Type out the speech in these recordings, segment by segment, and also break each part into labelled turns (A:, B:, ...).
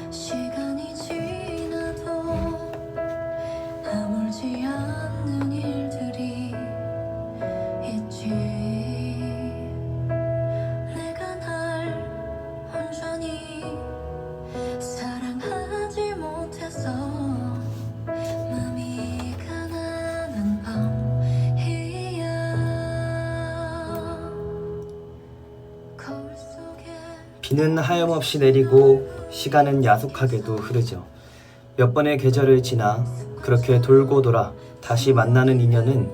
A: 시간이 지나도 아물지 않는 일들이 있지. 내가 날 온전히 사랑하지 못해서 맘이 가난한 밤이야. 거울 속에
B: 비는 하염없이 내리고 시간은 야속하게도 흐르죠. 몇 번의 계절을 지나 그렇게 돌고 돌아 다시 만나는 인연은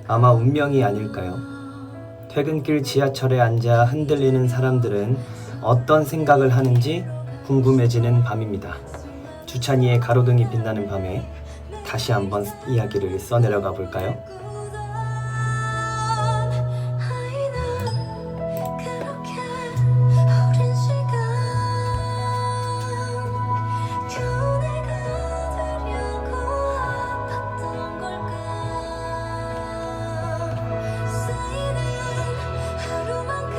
B: 아마 운명이 아닐까요? 퇴근길 지하철에 앉아 흔들리는 사람들은 어떤 생각을 하는지 궁금해지는 밤입니다. 주찬이의 가로등이 빛나는 밤에 다시 한번 이야기를 써내려가 볼까요?
A: 그렇게 오랜 시간 겨우 내가 되려고 아팠던 걸까. 쌓이는 하루만큼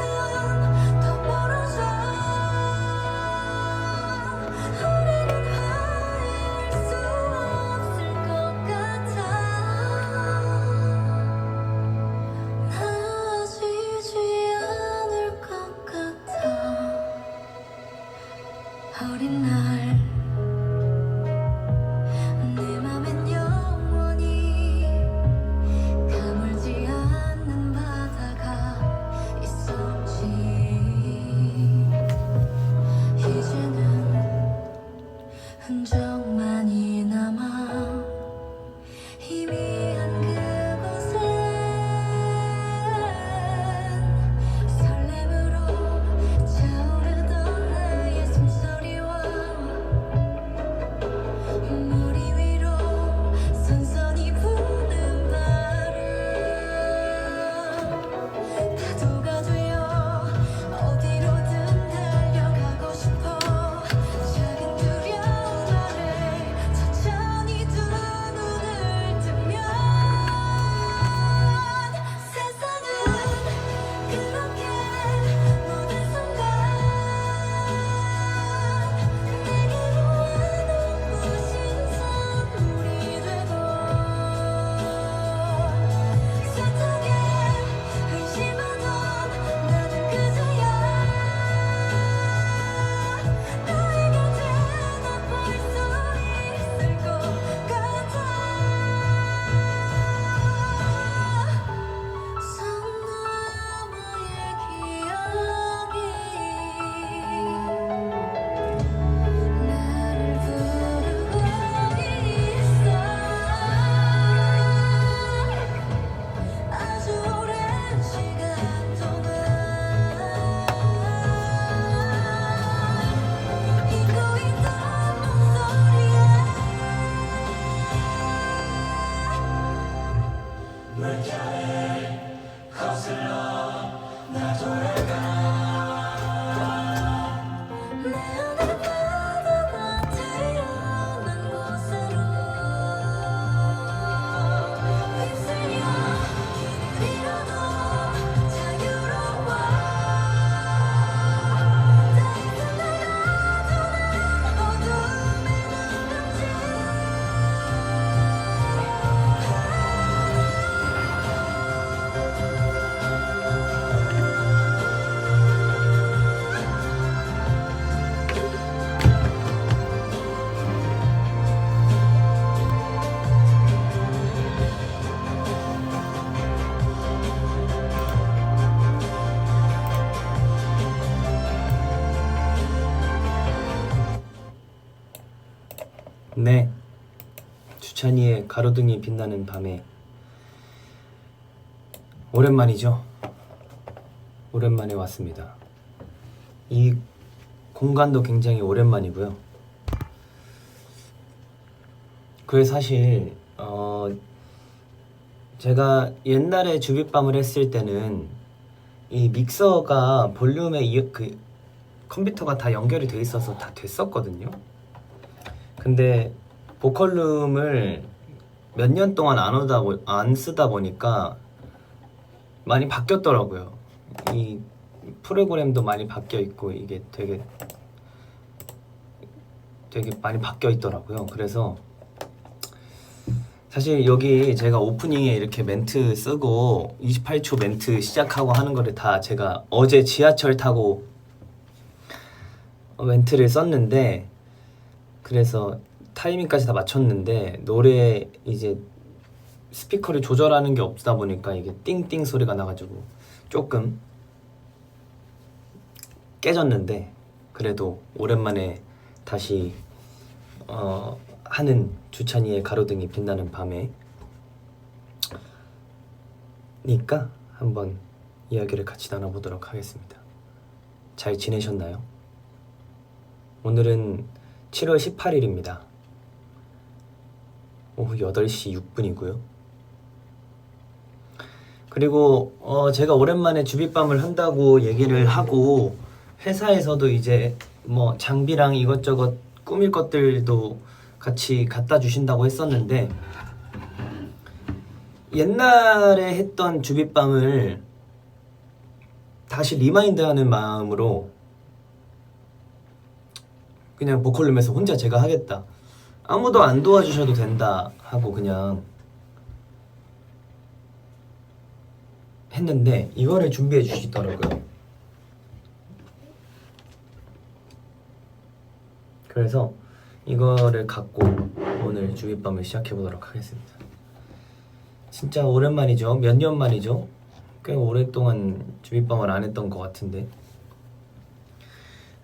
A: 더 멀어져 우리는 화해할 수 없을 것 같아. 나아지지 않을 것 같아. 어린 날 내 맘엔 영원히 가물지 않는 바다가 있었지. 이제는 흔적만이 남아 희미한 그곳엔 설렘으로 차오르던 나의 숨소리와 머리 위로 선선히 부는 바람, 파도가 되어 어디로든 달려가고 싶어. 작은 두려움 아래 천천히 두 눈을 뜨면 세상은 그렇게 모든 순간 내게로 와놓으신 선물이 되고 세탁에 의심하던 나는 그제야 나에게 대답할 수 있을 것 같아. 선 너머의 기억이 나를 부르고 있어. 아주 오랜 시간 동안 잊고 있던 목소리에 내 안에 바다가 태어난 곳으로 휩쓸려 길을 잃어도 자유로워. 따뜻한 나가도 어둠에 눈감지.
B: 네, 주찬이의 가로등이 빛나는 밤에 오랜만이죠. 오랜만에 왔습니다. 이 공간도 굉장히 오랜만이고요. 그게 사실 제가 옛날에 주빗밤을 했을 때는 이 믹서가 볼륨에 그 컴퓨터가 다 연결이 돼 있어서 다 됐었거든요. 근데 보컬룸을 몇 년 동안 안 쓰다 보니까 많이 바뀌었더라고요. 이 프로그램도 많이 바뀌어 있고 이게 되게 되게 많이 바뀌어 있더라고요. 그래서 사실 여기 제가 오프닝에 이렇게 멘트 쓰고 28초 멘트 시작하고 하는 거를 다 제가 어제 지하철 타고 멘트를 썼는데, 그래서 타이밍까지 다 맞췄는데 노래 이제 스피커를 조절하는 게 없다 보니까 이게 띵띵 소리가 나가지고 조금 깨졌는데, 그래도 오랜만에 다시 하는 주찬이의 가로등이 빛나는 밤에 니까 한번 이야기를 같이 나눠보도록 하겠습니다. 잘 지내셨나요? 오늘은 7월 18일입니다. 오후 8시 6분이고요. 그리고 제가 오랜만에 주빗밤을 한다고 얘기를 하고 회사에서도 이제 뭐 장비랑 이것저것 꾸밀 것들도 같이 갖다 주신다고 했었는데, 옛날에 했던 주빗밤을 다시 리마인드하는 마음으로 그냥 보컬룸에서 혼자 제가 하겠다, 아무도 안 도와주셔도 된다 하고 그냥 했는데 이거를 준비해 주시더라고요. 그래서 이거를 갖고 오늘 주빗밤을 시작해 보도록 하겠습니다. 진짜 오랜만이죠. 몇 년 만이죠. 꽤 오랫동안 주빗밤을 안 했던 것 같은데,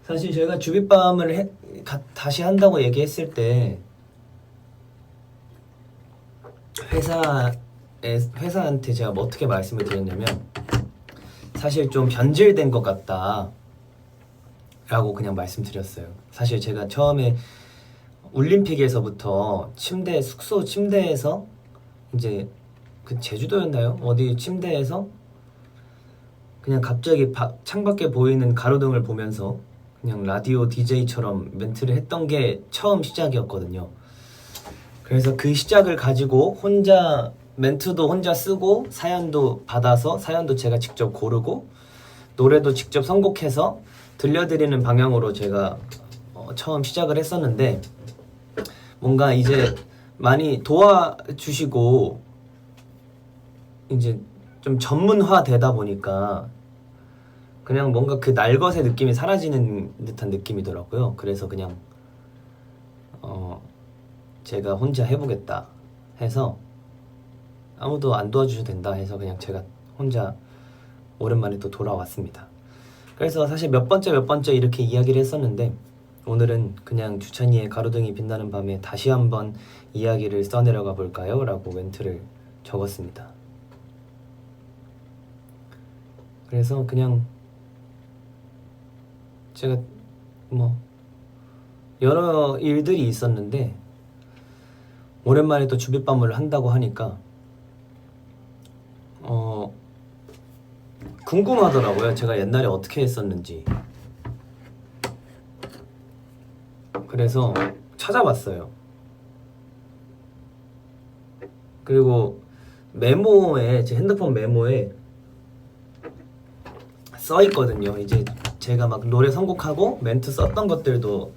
B: 사실 제가 주빗밤을 다시 한다고 얘기했을 때 회사한테 제가 뭐 어떻게 말씀을 드렸냐면, 사실 좀 변질된 것 같다 라고 그냥 말씀드렸어요. 사실 제가 처음에 울림픽에서부터 숙소 침대에서 이제 그 제주도였나요? 어디 침대에서 그냥 갑자기 창밖에 보이는 가로등을 보면서 그냥 라디오 DJ처럼 멘트를 했던 게 처음 시작이었거든요. 그래서 그 시작을 가지고 혼자 멘트도 혼자 쓰고 사연도 받아서 사연도 제가 직접 고르고 노래도 직접 선곡해서 들려드리는 방향으로 제가 처음 시작을 했었는데, 뭔가 이제 많이 도와주시고 이제 좀 전문화 되다 보니까 그냥 뭔가 그 날것의 느낌이 사라지는 듯한 느낌이더라고요. 그래서 그냥 제가 혼자 해보겠다 해서, 아무도 안 도와주셔도 된다 해서 그냥 제가 혼자 오랜만에 또 돌아왔습니다. 그래서 사실 몇 번째 이렇게 이야기를 했었는데, 오늘은 그냥 주찬이의 가로등이 빛나는 밤에 다시 한번 이야기를 써내려가 볼까요? 라고 멘트를 적었습니다. 그래서 그냥 제가 뭐 여러 일들이 있었는데 오랜만에 또 주빗밤을 한다고 하니까 궁금하더라고요. 제가 옛날에 어떻게 했었는지. 그래서 찾아봤어요. 그리고 메모에, 제 핸드폰 메모에 써 있거든요. 이제 제가 막 노래 선곡하고 멘트 썼던 것들도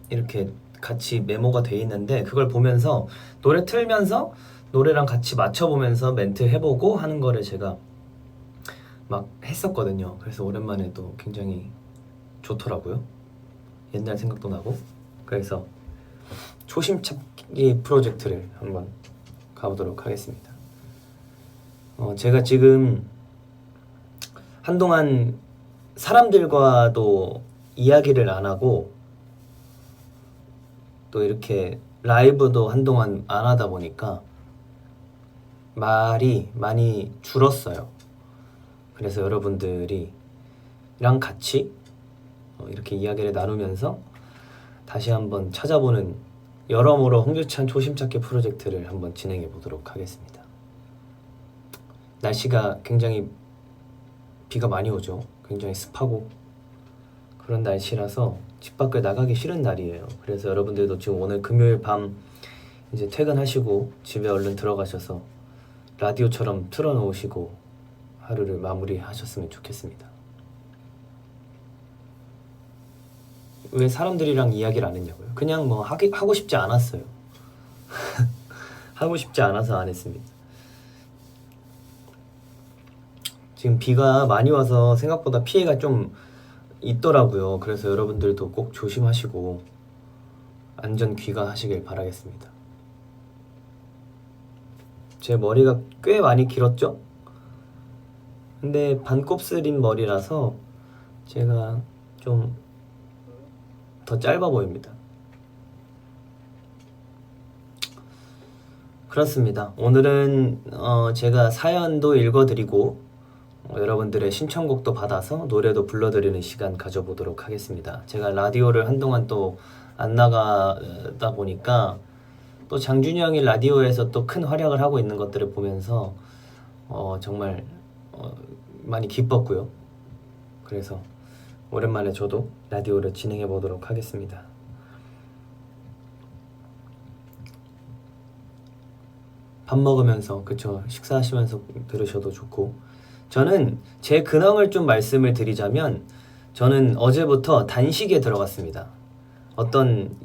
B: 이렇게 같이 메모가 돼 있는데, 그걸 보면서 노래 틀면서 노래랑 같이 맞춰보면서 멘트 해보고 하는 거를 제가 막 했었거든요. 그래서 오랜만에 또 굉장히 좋더라고요. 옛날 생각도 나고. 그래서 초심 찾기 프로젝트를 한번 가보도록 하겠습니다. 제가 지금 한동안 사람들과도 이야기를 안 하고 또 이렇게 라이브도 한동안 안 하다 보니까 말이 많이 줄었어요. 그래서 여러분들이랑 같이 이렇게 이야기를 나누면서 다시 한번 찾아보는 여러모로 홍규찬 초심찾기 프로젝트를 한번 진행해 보도록 하겠습니다. 날씨가 굉장히 비가 많이 오죠. 굉장히 습하고 그런 날씨라서 집 밖을 나가기 싫은 날이에요. 그래서 여러분들도 지금 오늘 금요일 밤 이제 퇴근하시고 집에 얼른 들어가셔서 라디오처럼 틀어놓으시고 하루를 마무리하셨으면 좋겠습니다. 왜 사람들이랑 이야기를 안 했냐고요? 그냥 뭐 하고 싶지 않았어요. 하고 싶지 않아서 안 했습니다. 지금 비가 많이 와서 생각보다 피해가 좀 있더라고요. 그래서 여러분들도 꼭 조심하시고 안전 귀가하시길 바라겠습니다. 제 머리가 꽤 많이 길었죠? 근데 반곱슬인 머리라서 제가 좀 더 짧아 보입니다. 그렇습니다. 오늘은 제가 사연도 읽어드리고 여러분들의 신청곡도 받아서 노래도 불러드리는 시간 가져보도록 하겠습니다. 제가 라디오를 한동안 또 안 나가다 보니까 또 장준이 형이 라디오에서 또 큰 활약을 하고 있는 것들을 보면서 정말 많이 기뻤고요. 그래서 오랜만에 저도 라디오를 진행해 보도록 하겠습니다. 밥 먹으면서, 그쵸, 식사하시면서 들으셔도 좋고. 저는 제 근황을 좀 말씀을 드리자면 저는 어제부터 단식에 들어갔습니다. 어떤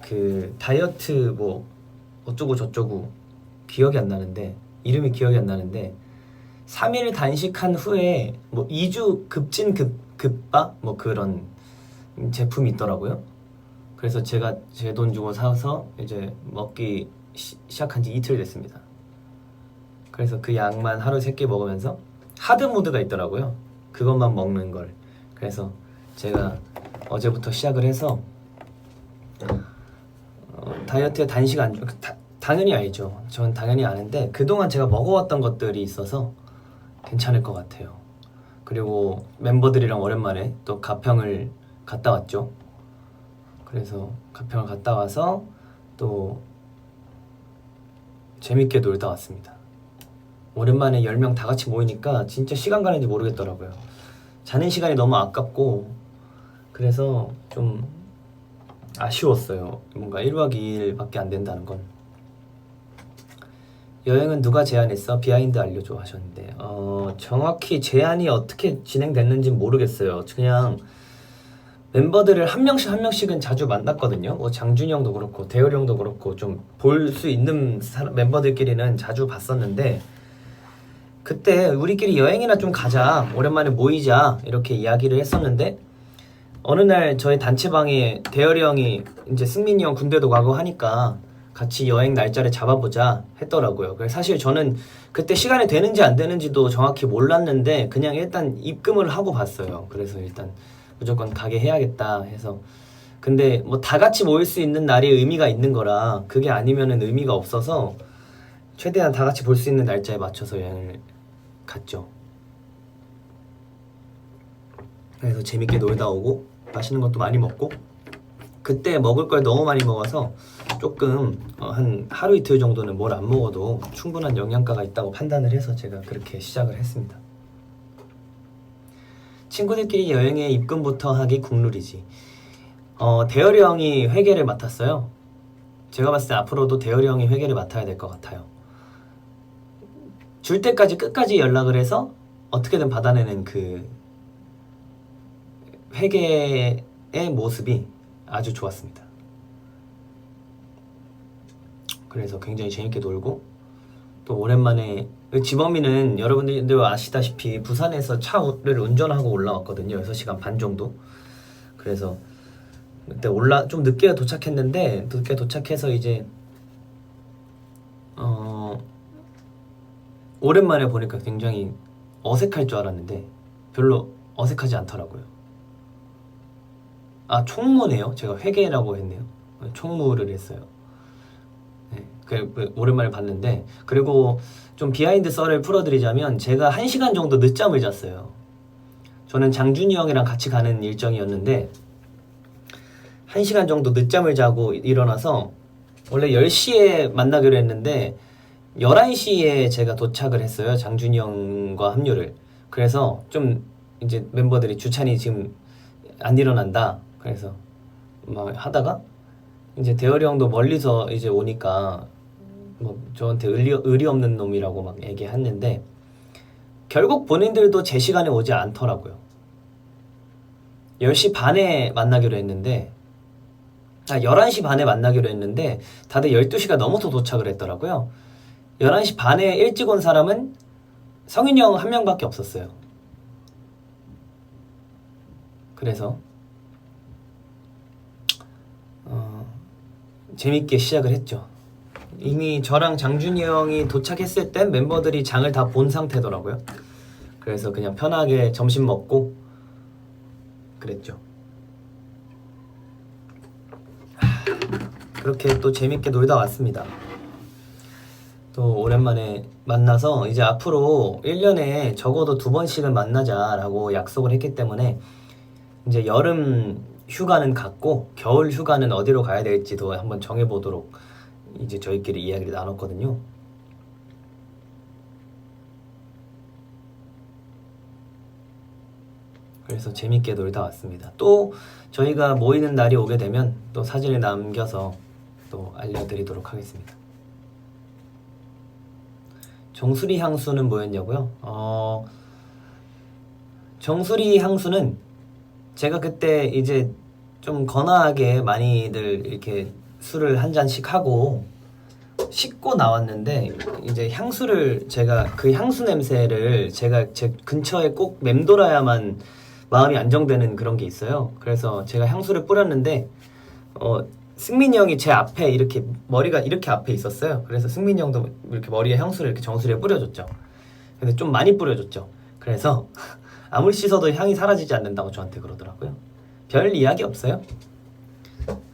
B: 그 다이어트 뭐 어쩌고 저쩌고 기억이 안 나는데, 이름이 기억이 안 나는데 3일 단식한 후에 뭐 2주 급진 급바 뭐 그런 제품이 있더라고요. 그래서 제가 제 돈 주고 사서 이제 먹기 시작한 지 이틀 됐습니다. 그래서 그 양만 하루 3끼 먹으면서 하드모드가 있더라고요. 그것만 먹는 걸. 그래서 제가 어제부터 시작을 해서 다이어트에 단식 안 당연히 알죠. 전 당연히 아는데 그동안 제가 먹어왔던 것들이 있어서 괜찮을 것 같아요. 그리고 멤버들이랑 오랜만에 또 가평을 갔다 왔죠. 그래서 가평을 갔다 와서 또 재밌게 놀다 왔습니다. 오랜만에 10명 다 같이 모이니까 진짜 시간 가는지 모르겠더라고요. 자는 시간이 너무 아깝고 그래서 좀 아쉬웠어요. 뭔가 1박 2일밖에 안 된다는 건. 여행은 누가 제안했어? 비하인드 알려줘 하셨는데 정확히 제안이 어떻게 진행됐는지 모르겠어요. 그냥 멤버들을 한 명씩은 자주 만났거든요. 뭐 장준이 형도 그렇고 대열이 형도 그렇고 좀 볼 수 있는 멤버들끼리는 자주 봤었는데 그때 우리끼리 여행이나 좀 가자, 오랜만에 모이자 이렇게 이야기를 했었는데 어느 날 저희 단체방에 대열이 형이 이제 승민이 형 군대도 가고 하니까 같이 여행 날짜를 잡아보자 했더라고요. 그래서 사실 저는 그때 시간이 되는지 안 되는지도 정확히 몰랐는데 그냥 일단 입금을 하고 봤어요. 그래서 일단 무조건 가게 해야겠다 해서. 근데 뭐 다 같이 모일 수 있는 날이 의미가 있는 거라 그게 아니면은 의미가 없어서 최대한 다 같이 볼 수 있는 날짜에 맞춰서 여행을 갔죠. 그래서 재밌게 놀다 오고 맛있는 것도 많이 먹고 그때 먹을 걸 너무 많이 먹어서 조금 한 하루 이틀 정도는 뭘 안 먹어도 충분한 영양가가 있다고 판단을 해서 제가 그렇게 시작을 했습니다. 친구들끼리 여행에 입금부터 하기 국룰이지. 대열이 형이 회계를 맡았어요. 제가 봤을 때 앞으로도 대열이 형이 회계를 맡아야 될 것 같아요. 줄 때까지 끝까지 연락을 해서 어떻게든 받아내는 그 회계의 모습이 아주 좋았습니다. 그래서 굉장히 재밌게 놀고 또 오랜만에 지범이는 여러분들 아시다시피 부산에서 차를 운전하고 올라왔거든요. 6시간 반 정도. 그래서 그때 좀 늦게 도착했는데 늦게 도착해서 이제 오랜만에 보니까 굉장히 어색할 줄 알았는데 별로 어색하지 않더라고요. 아, 총무네요. 제가 회계라고 했네요. 총무를 했어요. 네, 오랜만에 봤는데 그리고 좀 비하인드 썰을 풀어드리자면 제가 1시간 정도 늦잠을 잤어요. 저는 장준이 형이랑 같이 가는 일정이었는데 1시간 정도 늦잠을 자고 일어나서 원래 10시에 만나기로 했는데 11시에 제가 도착을 했어요. 장준이 형과 합류를. 그래서 좀 이제 멤버들이 주찬이 지금 안 일어난다. 그래서 막 하다가 이제 대열이 형도 멀리서 이제 오니까 뭐 저한테 의리 없는 놈이라고 막 얘기했는데 결국 본인들도 제 시간에 오지 않더라고요. 10시 반에 만나기로 했는데 11시 반에 만나기로 했는데 다들 12시가 넘어서 도착을 했더라고요. 11시 반에 일찍 온 사람은 성인이 형 한 명밖에 없었어요. 그래서 재밌게 시작을 했죠. 이미 저랑 장준이 형이 도착했을 땐 멤버들이 장을 다 본 상태더라고요. 그래서 그냥 편하게 점심 먹고 그랬죠. 그렇게 또 재밌게 놀다 왔습니다. 또 오랜만에 만나서 이제 앞으로 1년에 적어도 2번씩은 만나자라고 약속을 했기 때문에 이제 여름 휴가는 갔고 겨울 휴가는 어디로 가야 될지도 한번 정해보도록 이제 저희끼리 이야기를 나눴거든요. 그래서 재밌게 놀다 왔습니다. 또 저희가 모이는 날이 오게 되면 또 사진을 남겨서 또 알려드리도록 하겠습니다. 정수리 향수는 뭐였냐고요? 정수리 향수는 제가 그때 이제 좀 건아하게 많이들 이렇게 술을 한 잔씩 하고 씻고 나왔는데 이제 향수를 제가 그 향수 냄새를 제가 제 근처에 꼭 맴돌아야만 마음이 안정되는 그런 게 있어요. 그래서 제가 향수를 뿌렸는데 승민이 형이 제 앞에 이렇게 머리가 이렇게 앞에 있었어요. 그래서 승민이 형도 이렇게 머리에 향수를 이렇게 정수리에 뿌려줬죠. 근데 좀 많이 뿌려줬죠. 그래서 아무리 씻어도 향이 사라지지 않는다고 저한테 그러더라고요. 별 이야기 없어요.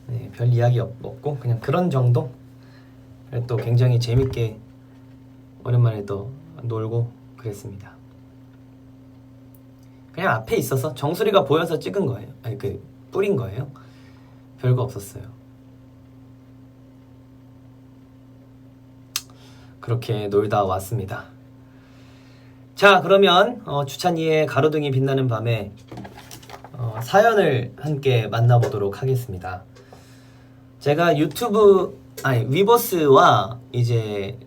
B: 네, 별 이야기 없고 그냥 그런 정도. 또 굉장히 재밌게 오랜만에 또 놀고 그랬습니다. 그냥 앞에 있어서 정수리가 보여서 찍은 거예요. 아니 뿌린 거예요. 별거 없었어요. 그렇게 놀다 왔습니다. 자, 그러면 주찬이의 가로등이 빛나는 밤에 사연을 함께 만나보도록 하겠습니다. 제가 위버스와 이제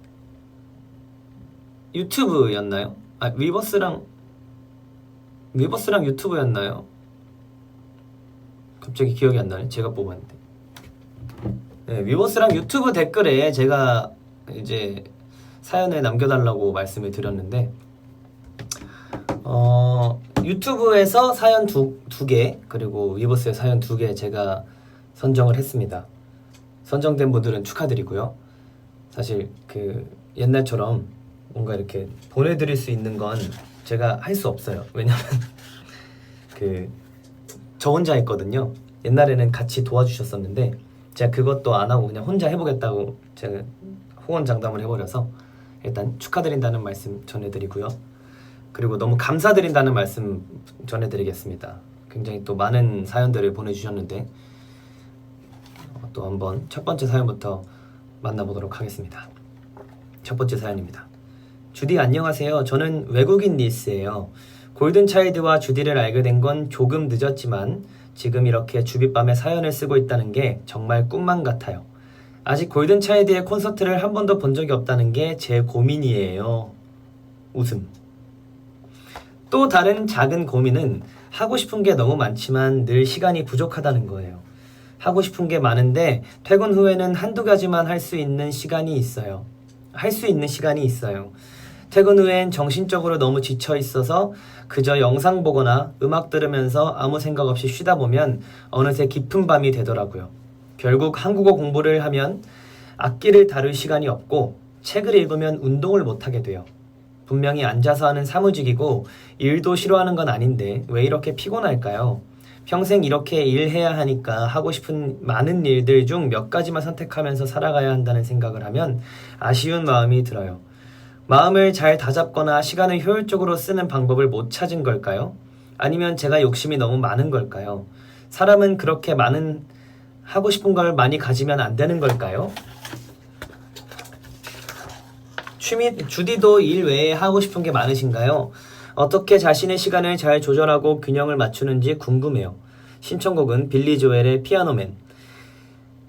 B: 유튜브였나요? 위버스랑 유튜브였나요? 갑자기 기억이 안 나네. 제가 뽑았는데. 네, 위버스랑 유튜브 댓글에 제가 이제 사연을 남겨달라고 말씀을 드렸는데 유튜브에서 사연 두 개, 그리고 위버스에 사연 2개 제가 선정을 했습니다. 선정된 분들은 축하드리고요. 사실 그 옛날처럼 뭔가 이렇게 보내드릴 수 있는 건 제가 할 수 없어요. 왜냐면 저 혼자 했거든요. 옛날에는 같이 도와주셨었는데 제가 그것도 안 하고 그냥 혼자 해보겠다고 제가 호언장담을 해버려서 일단 축하드린다는 말씀 전해드리고요. 그리고 너무 감사드린다는 말씀 전해드리겠습니다. 굉장히 또 많은 사연들을 보내주셨는데 또 한번 첫 번째 사연부터 만나보도록 하겠습니다. 첫 번째 사연입니다. 주디 안녕하세요. 저는 외국인 닐스예요. 골든차일드와 주디를 알게 된 건 조금 늦었지만 지금 이렇게 주빗밤에 사연을 쓰고 있다는 게 정말 꿈만 같아요. 아직 골든차일드의 콘서트를 한 번도 본 적이 없다는 게 제 고민이에요. 웃음. 또 다른 작은 고민은 하고 싶은 게 너무 많지만 늘 시간이 부족하다는 거예요. 하고 싶은 게 많은데 퇴근 후에는 한두 가지만 할 수 있는 시간이 있어요. 퇴근 후엔 정신적으로 너무 지쳐 있어서 그저 영상 보거나 음악 들으면서 아무 생각 없이 쉬다 보면 어느새 깊은 밤이 되더라고요. 결국 한국어 공부를 하면 악기를 다룰 시간이 없고 책을 읽으면 운동을 못하게 돼요. 분명히 앉아서 하는 사무직이고 일도 싫어하는 건 아닌데 왜 이렇게 피곤할까요? 평생 이렇게 일해야 하니까 하고 싶은 많은 일들 중 몇 가지만 선택하면서 살아가야 한다는 생각을 하면 아쉬운 마음이 들어요. 마음을 잘 다잡거나 시간을 효율적으로 쓰는 방법을 못 찾은 걸까요? 아니면 제가 욕심이 너무 많은 걸까요? 사람은 그렇게 많은 하고 싶은 걸 많이 가지면 안 되는 걸까요? 주디도 일 외에 하고 싶은 게 많으신가요? 어떻게 자신의 시간을 잘 조절하고 균형을 맞추는지 궁금해요. 신청곡은 빌리 조엘의 피아노맨.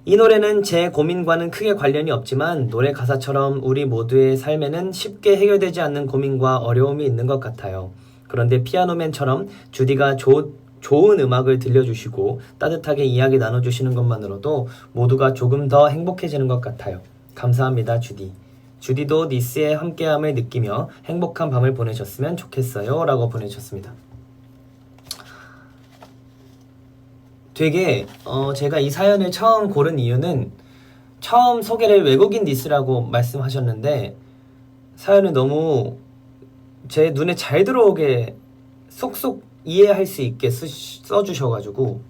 B: 이 노래는 제 고민과는 크게 관련이 없지만 노래 가사처럼 우리 모두의 삶에는 쉽게 해결되지 않는 고민과 어려움이 있는 것 같아요. 그런데 피아노맨처럼 주디가 좋은 음악을 들려주시고 따뜻하게 이야기 나눠주시는 것만으로도 모두가 조금 더 행복해지는 것 같아요. 감사합니다, 주디. 주디도 니스의 함께함을 느끼며 행복한 밤을 보내셨으면 좋겠어요 라고 보내주셨습니다. 되게 제가 이 사연을 처음 고른 이유는 처음 소개를 외국인 니스라고 말씀하셨는데 사연을 너무 제 눈에 잘 들어오게 쏙쏙 이해할 수 있게 써주셔가지고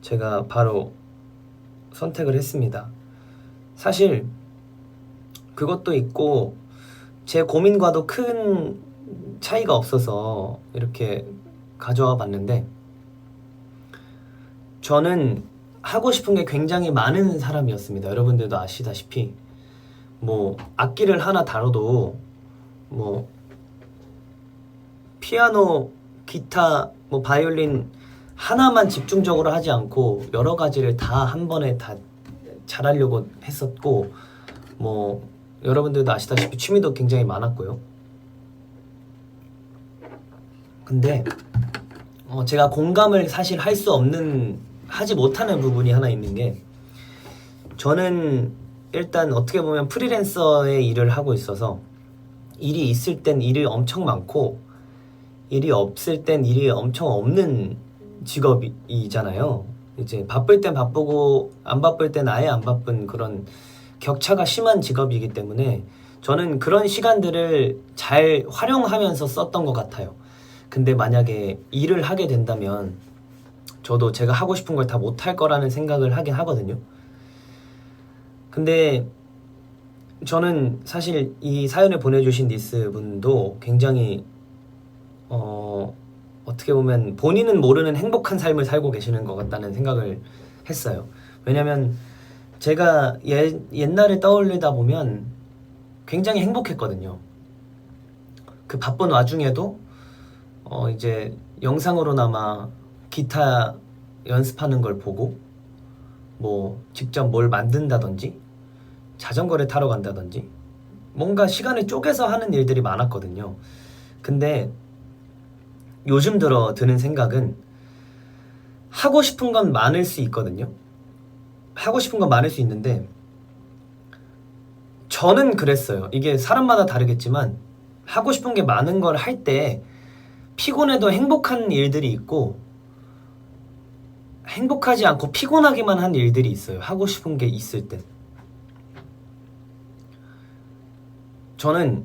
B: 제가 바로 선택을 했습니다. 사실 그것도 있고 제 고민과도 큰 차이가 없어서 이렇게 가져와 봤는데 저는 하고 싶은 게 굉장히 많은 사람이었습니다. 여러분들도 아시다시피 뭐 악기를 하나 다뤄도 뭐 피아노, 기타, 뭐 바이올린 하나만 집중적으로 하지 않고 여러 가지를 다 한 번에 다 잘하려고 했었고 뭐 여러분들도 아시다시피 취미도 굉장히 많았고요. 근데 제가 공감을 사실 할 수 없는 하지 못하는 부분이 하나 있는 게 저는 일단 어떻게 보면 프리랜서의 일을 하고 있어서 일이 있을 땐 일이 엄청 많고 일이 없을 땐 일이 엄청 없는 직업이잖아요. 이제 바쁠 땐 바쁘고 안 바쁠 땐 아예 안 바쁜 그런 격차가 심한 직업이기 때문에 저는 그런 시간들을 잘 활용하면서 썼던 것 같아요. 근데 만약에 일을 하게 된다면 저도 제가 하고 싶은 걸 다 못할 거라는 생각을 하긴 하거든요. 근데 저는 사실 이 사연을 보내주신 니스 분도 굉장히 어떻게 보면 본인은 모르는 행복한 삶을 살고 계시는 것 같다는 생각을 했어요. 왜냐면 제가 옛날을 떠올리다 보면 굉장히 행복했거든요. 그 바쁜 와중에도 이제 영상으로나마 기타 연습하는 걸 보고 뭐 직접 뭘 만든다든지 자전거를 타러 간다든지 뭔가 시간을 쪼개서 하는 일들이 많았거든요. 근데 요즘 들어 드는 생각은 하고 싶은 건 많을 수 있거든요. 하고 싶은 건 많을 수 있는데 저는 그랬어요. 이게 사람마다 다르겠지만 하고 싶은 게 많은 걸 할 때 피곤해도 행복한 일들이 있고 행복하지 않고 피곤하기만 한 일들이 있어요. 하고 싶은 게 있을 때. 저는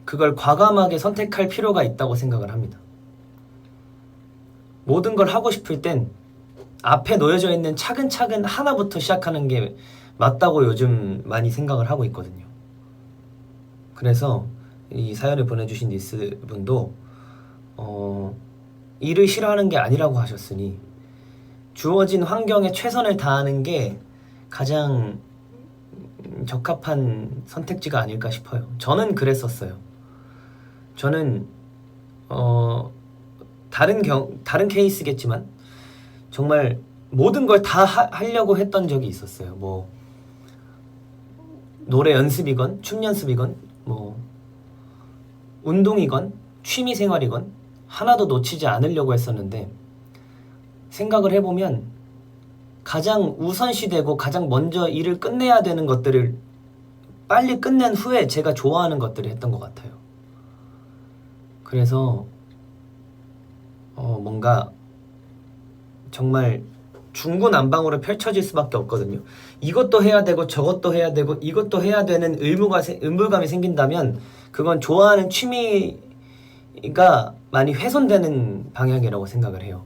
B: 그걸 과감하게 선택할 필요가 있다고 생각을 합니다. 모든 걸 하고 싶을 땐 앞에 놓여져 있는 차근차근 하나부터 시작하는 게 맞다고 요즘 많이 생각을 하고 있거든요. 그래서 이 사연을 보내주신 니스 분도 일을 싫어하는 게 아니라고 하셨으니 주어진 환경에 최선을 다하는 게 가장 적합한 선택지가 아닐까 싶어요. 저는 그랬었어요. 저는 다른 케이스겠지만 정말 모든 걸 다 하려고 했던 적이 있었어요. 뭐 노래 연습이건 춤 연습이건 뭐 운동이건 취미 생활이건 하나도 놓치지 않으려고 했었는데 생각을 해보면 가장 우선시되고 가장 먼저 일을 끝내야 되는 것들을 빨리 끝낸 후에 제가 좋아하는 것들을 했던 것 같아요. 그래서 뭔가 정말 중구난방으로 펼쳐질 수밖에 없거든요. 이것도 해야 되고 저것도 해야 되고 이것도 해야 되는 의무감이 생긴다면 그건 좋아하는 취미가 많이 훼손되는 방향이라고 생각을 해요.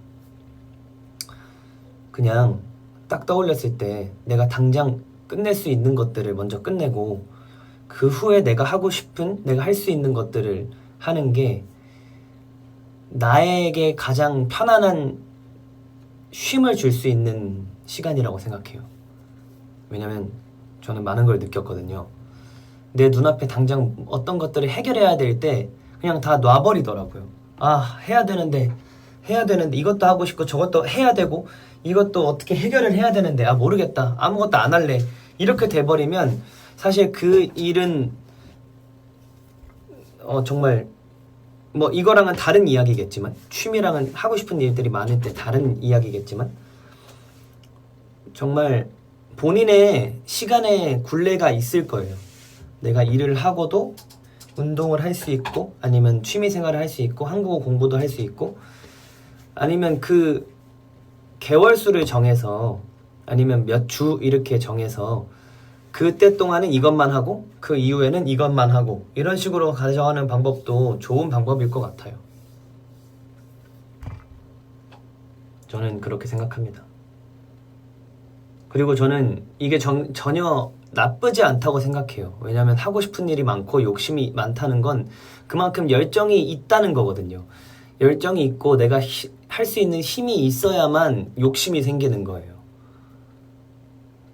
B: 그냥 딱 떠올렸을 때 내가 당장 끝낼 수 있는 것들을 먼저 끝내고 그 후에 내가 하고 싶은 내가 할 수 있는 것들을 하는 게 나에게 가장 편안한 쉼을 줄 수 있는 시간이라고 생각해요. 왜냐면 저는 많은 걸 느꼈거든요. 내 눈앞에 당장 어떤 것들을 해결해야 될 때 그냥 다 놔버리더라고요. 아, 해야 되는데 이것도 하고 싶고 저것도 해야 되고 이것도 어떻게 해결을 해야 되는데 아, 모르겠다, 아무것도 안 할래, 이렇게 돼버리면 사실 그 일은 정말 뭐 이거랑은 다른 이야기겠지만, 취미랑은 하고 싶은 일들이 많을 때 다른 이야기겠지만, 정말 본인의 시간의 굴레가 있을 거예요. 내가 일을 하고도 운동을 할 수 있고, 아니면 취미 생활을 할 수 있고, 한국어 공부도 할 수 있고, 아니면 그 개월 수를 정해서, 아니면 몇 주 이렇게 정해서 그때 동안은 이것만 하고 그 이후에는 이것만 하고, 이런 식으로 가져가는 방법도 좋은 방법일 것 같아요. 저는 그렇게 생각합니다. 그리고 저는 이게 전혀 나쁘지 않다고 생각해요. 왜냐하면 하고 싶은 일이 많고 욕심이 많다는 건 그만큼 열정이 있다는 거거든요. 열정이 있고 내가 할 수 있는 힘이 있어야만 욕심이 생기는 거예요.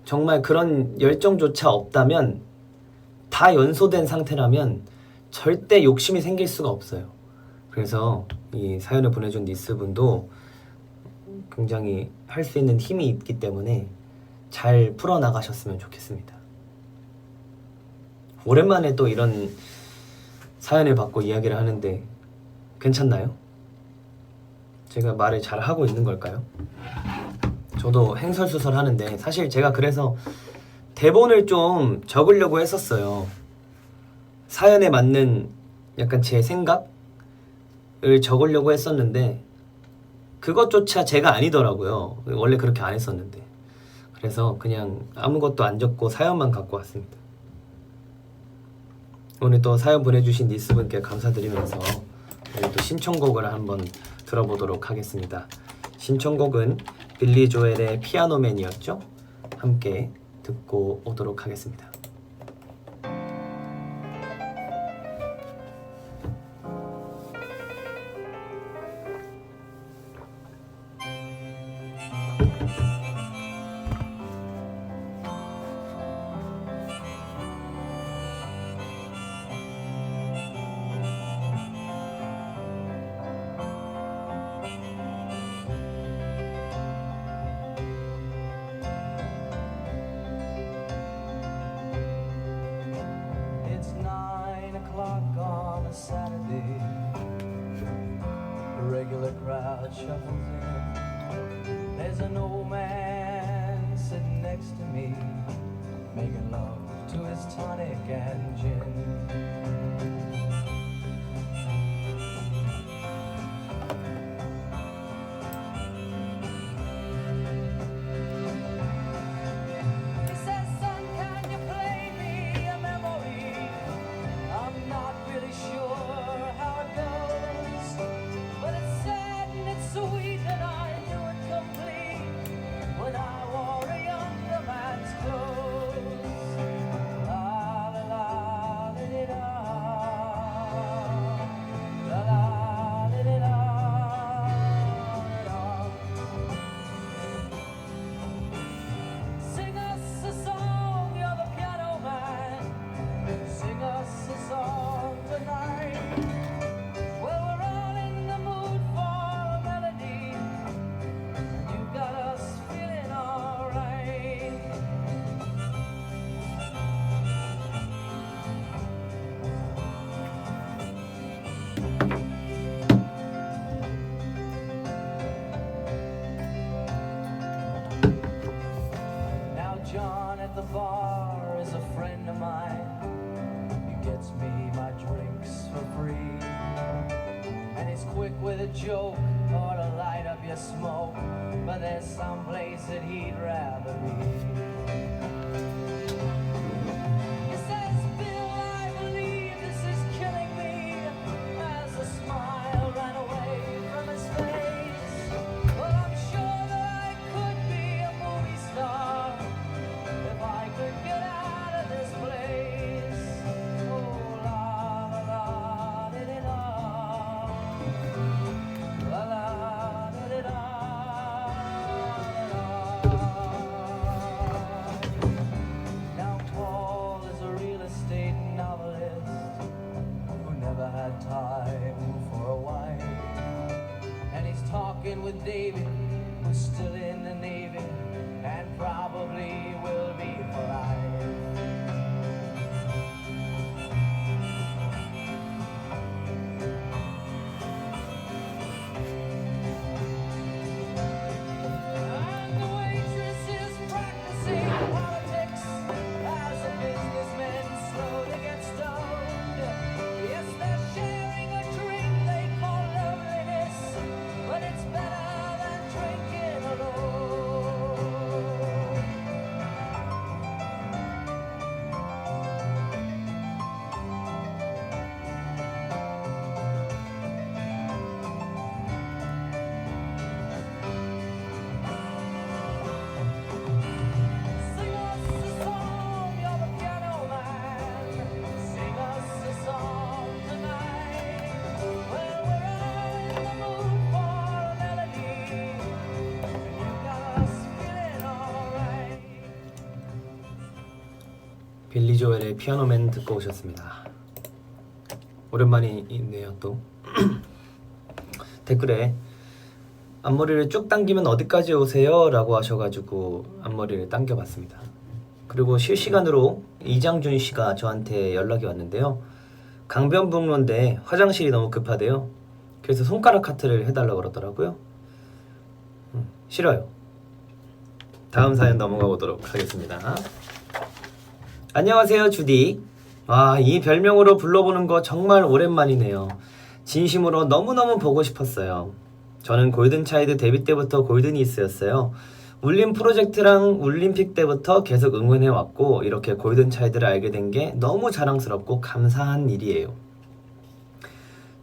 B: 정말 그런 열정조차 없다면, 다 연소된 상태라면 절대 욕심이 생길 수가 없어요. 그래서 이 사연을 보내준 니스분도 굉장히 할 수 있는 힘이 있기 때문에 잘 풀어나가셨으면 좋겠습니다. 오랜만에 또 이런 사연을 받고 이야기를 하는데 괜찮나요? 제가 말을 잘 하고 있는 걸까요? 저도 횡설수설 하는데, 사실 제가 그래서 대본을 좀 적으려고 했었어요. 사연에 맞는 약간 제 생각을 적으려고 했었는데 그것조차 제가 아니더라고요. 원래 그렇게 안 했었는데. 그래서 그냥 아무것도 안 적고 사연만 갖고 왔습니다. 오늘 또 사연 보내주신 니스분께 감사드리면서 오늘 또 신청곡을 한번 들어보도록 하겠습니다. 신청곡은 빌리 조엘의 피아노맨이었죠? 함께 듣고 오도록 하겠습니다.
C: It's 9 o'clock on a Saturday. The regular crowd shuffles in. There's an old man sitting next to me, making love to his tonic and gin. He says, "Son, can you play me a memory? I'm not really sure how it goes, but it's sad and it's sweet and I knew it complete when I wore a younger man's clothes." La la la la la la la la la la. Sing us a song, you're the piano man. Sing us a song tonight. Well, we're all in the mood for a melody. You got us feeling alright. Now John at the bar is a friend of mine. He gets me my drinks for free, and he's quick with a joke or to light up your smoke, but there's some place that he'd rather be. He says, "Bill, I believe this is killing me," as a smile ran away from his face. But I'm sure that I could be a movie star if I could get out of this place. Oh, la la la la la la la la la.
B: 빌리 조엘의 피아노맨 듣고 오셨습니다. 오랜만이네요. 또 댓글에 앞머리를 쭉 당기면 어디까지 오세요? 라고 하셔가지고 앞머리를 당겨봤습니다. 그리고 실시간으로 이장준 씨가 저한테 연락이 왔는데요. 강변북로인데 화장실이 너무 급하대요. 그래서 손가락 카트를 해달라고 그러더라고요. 싫어요. 다음 사연 넘어가 보도록 하겠습니다. 안녕하세요, 주디. 이 별명으로 불러보는 거 정말 오랜만이네요. 진심으로 너무너무 보고 싶었어요. 저는 골든차일드 데뷔 때부터 골든이스였어요. 울림 프로젝트랑 울림픽 때부터 계속 응원해왔고 이렇게 골든차일드를 알게 된 게 너무 자랑스럽고 감사한 일이에요.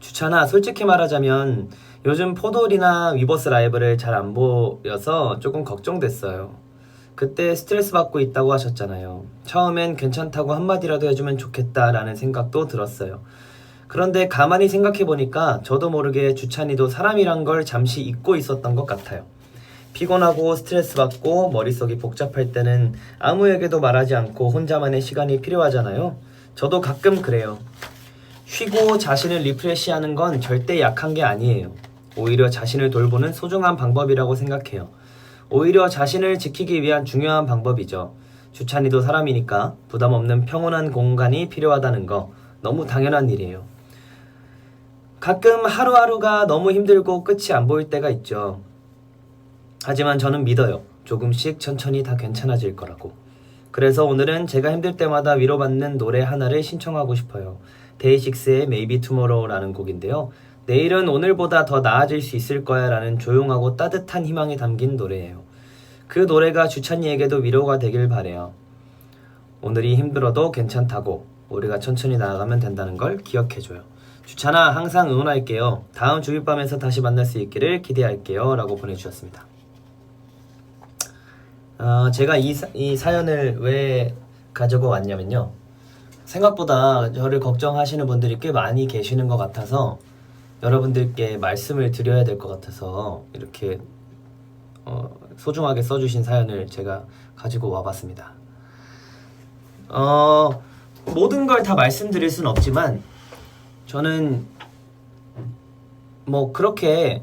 B: 주찬아, 솔직히 말하자면 요즘 포돌이나 위버스 라이브를 잘 안 보여서 조금 걱정됐어요. 그때 스트레스 받고 있다고 하셨잖아요. 처음엔 괜찮다고 한마디라도 해주면 좋겠다라는 생각도 들었어요. 그런데 가만히 생각해보니까 저도 모르게 주찬이도 사람이란 걸 잠시 잊고 있었던 것 같아요. 피곤하고 스트레스 받고 머릿속이 복잡할 때는 아무에게도 말하지 않고 혼자만의 시간이 필요하잖아요. 저도 가끔 그래요. 쉬고 자신을 리프레시하는 건 절대 약한 게 아니에요. 오히려 자신을 돌보는 소중한 방법이라고 생각해요. 오히려 자신을 지키기 위한 중요한 방법이죠. 주찬이도 사람이니까 부담 없는 평온한 공간이 필요하다는 거 너무 당연한 일이에요. 가끔 하루하루가 너무 힘들고 끝이 안 보일 때가 있죠. 하지만 저는 믿어요. 조금씩 천천히 다 괜찮아질 거라고. 그래서 오늘은 제가 힘들 때마다 위로받는 노래 하나를 신청하고 싶어요. 데이식스의 Maybe Tomorrow라는 곡인데요. 내일은 오늘보다 더 나아질 수 있을 거야 라는 조용하고 따뜻한 희망이 담긴 노래예요. 그 노래가 주찬이에게도 위로가 되길 바래요. 오늘이 힘들어도 괜찮다고 우리가 천천히 나아가면 된다는 걸 기억해줘요. 주찬아, 항상 응원할게요. 다음 주윗밤에서 다시 만날 수 있기를 기대할게요 라고 보내주셨습니다. 제가 이 사연을 왜 가지고 왔냐면요, 생각보다 저를 걱정하시는 분들이 꽤 많이 계시는 것 같아서 여러분들께 말씀을 드려야 될 것 같아서 이렇게 소중하게 써주신 사연을 제가 가지고 와봤습니다. 모든 걸 다 말씀드릴 순 없지만 저는 뭐 그렇게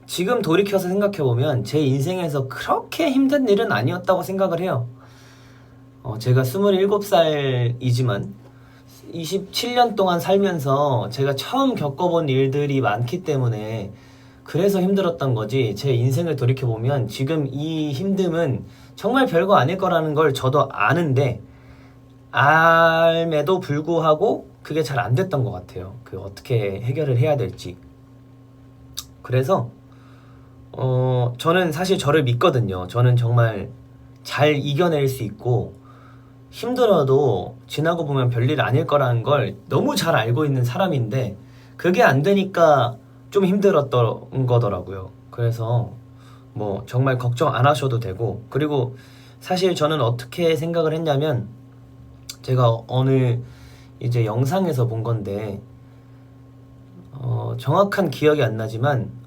B: 지금 돌이켜서 생각해보면 제 인생에서 그렇게 힘든 일은 아니었다고 생각을 해요. 제가 27살이지만 27년 동안 살면서 제가 처음 겪어본 일들이 많기 때문에 그래서 힘들었던 거지, 제 인생을 돌이켜보면 지금 이 힘듦은 정말 별거 아닐 거라는 걸 저도 아는데 알매도 불구하고 그게 잘 안 됐던 것 같아요. 그 어떻게 해결을 해야 될지. 그래서 저는 사실 저를 믿거든요. 저는 정말 잘 이겨낼 수 있고 힘들어도 지나고 보면 별일 아닐 거라는 걸 너무 잘 알고 있는 사람인데 그게 안 되니까 좀 힘들었던 거더라고요. 그래서 뭐 정말 걱정 안 하셔도 되고, 그리고 사실 저는 어떻게 생각을 했냐면, 제가 어느 이제 영상에서 본 건데 정확한 기억이 안 나지만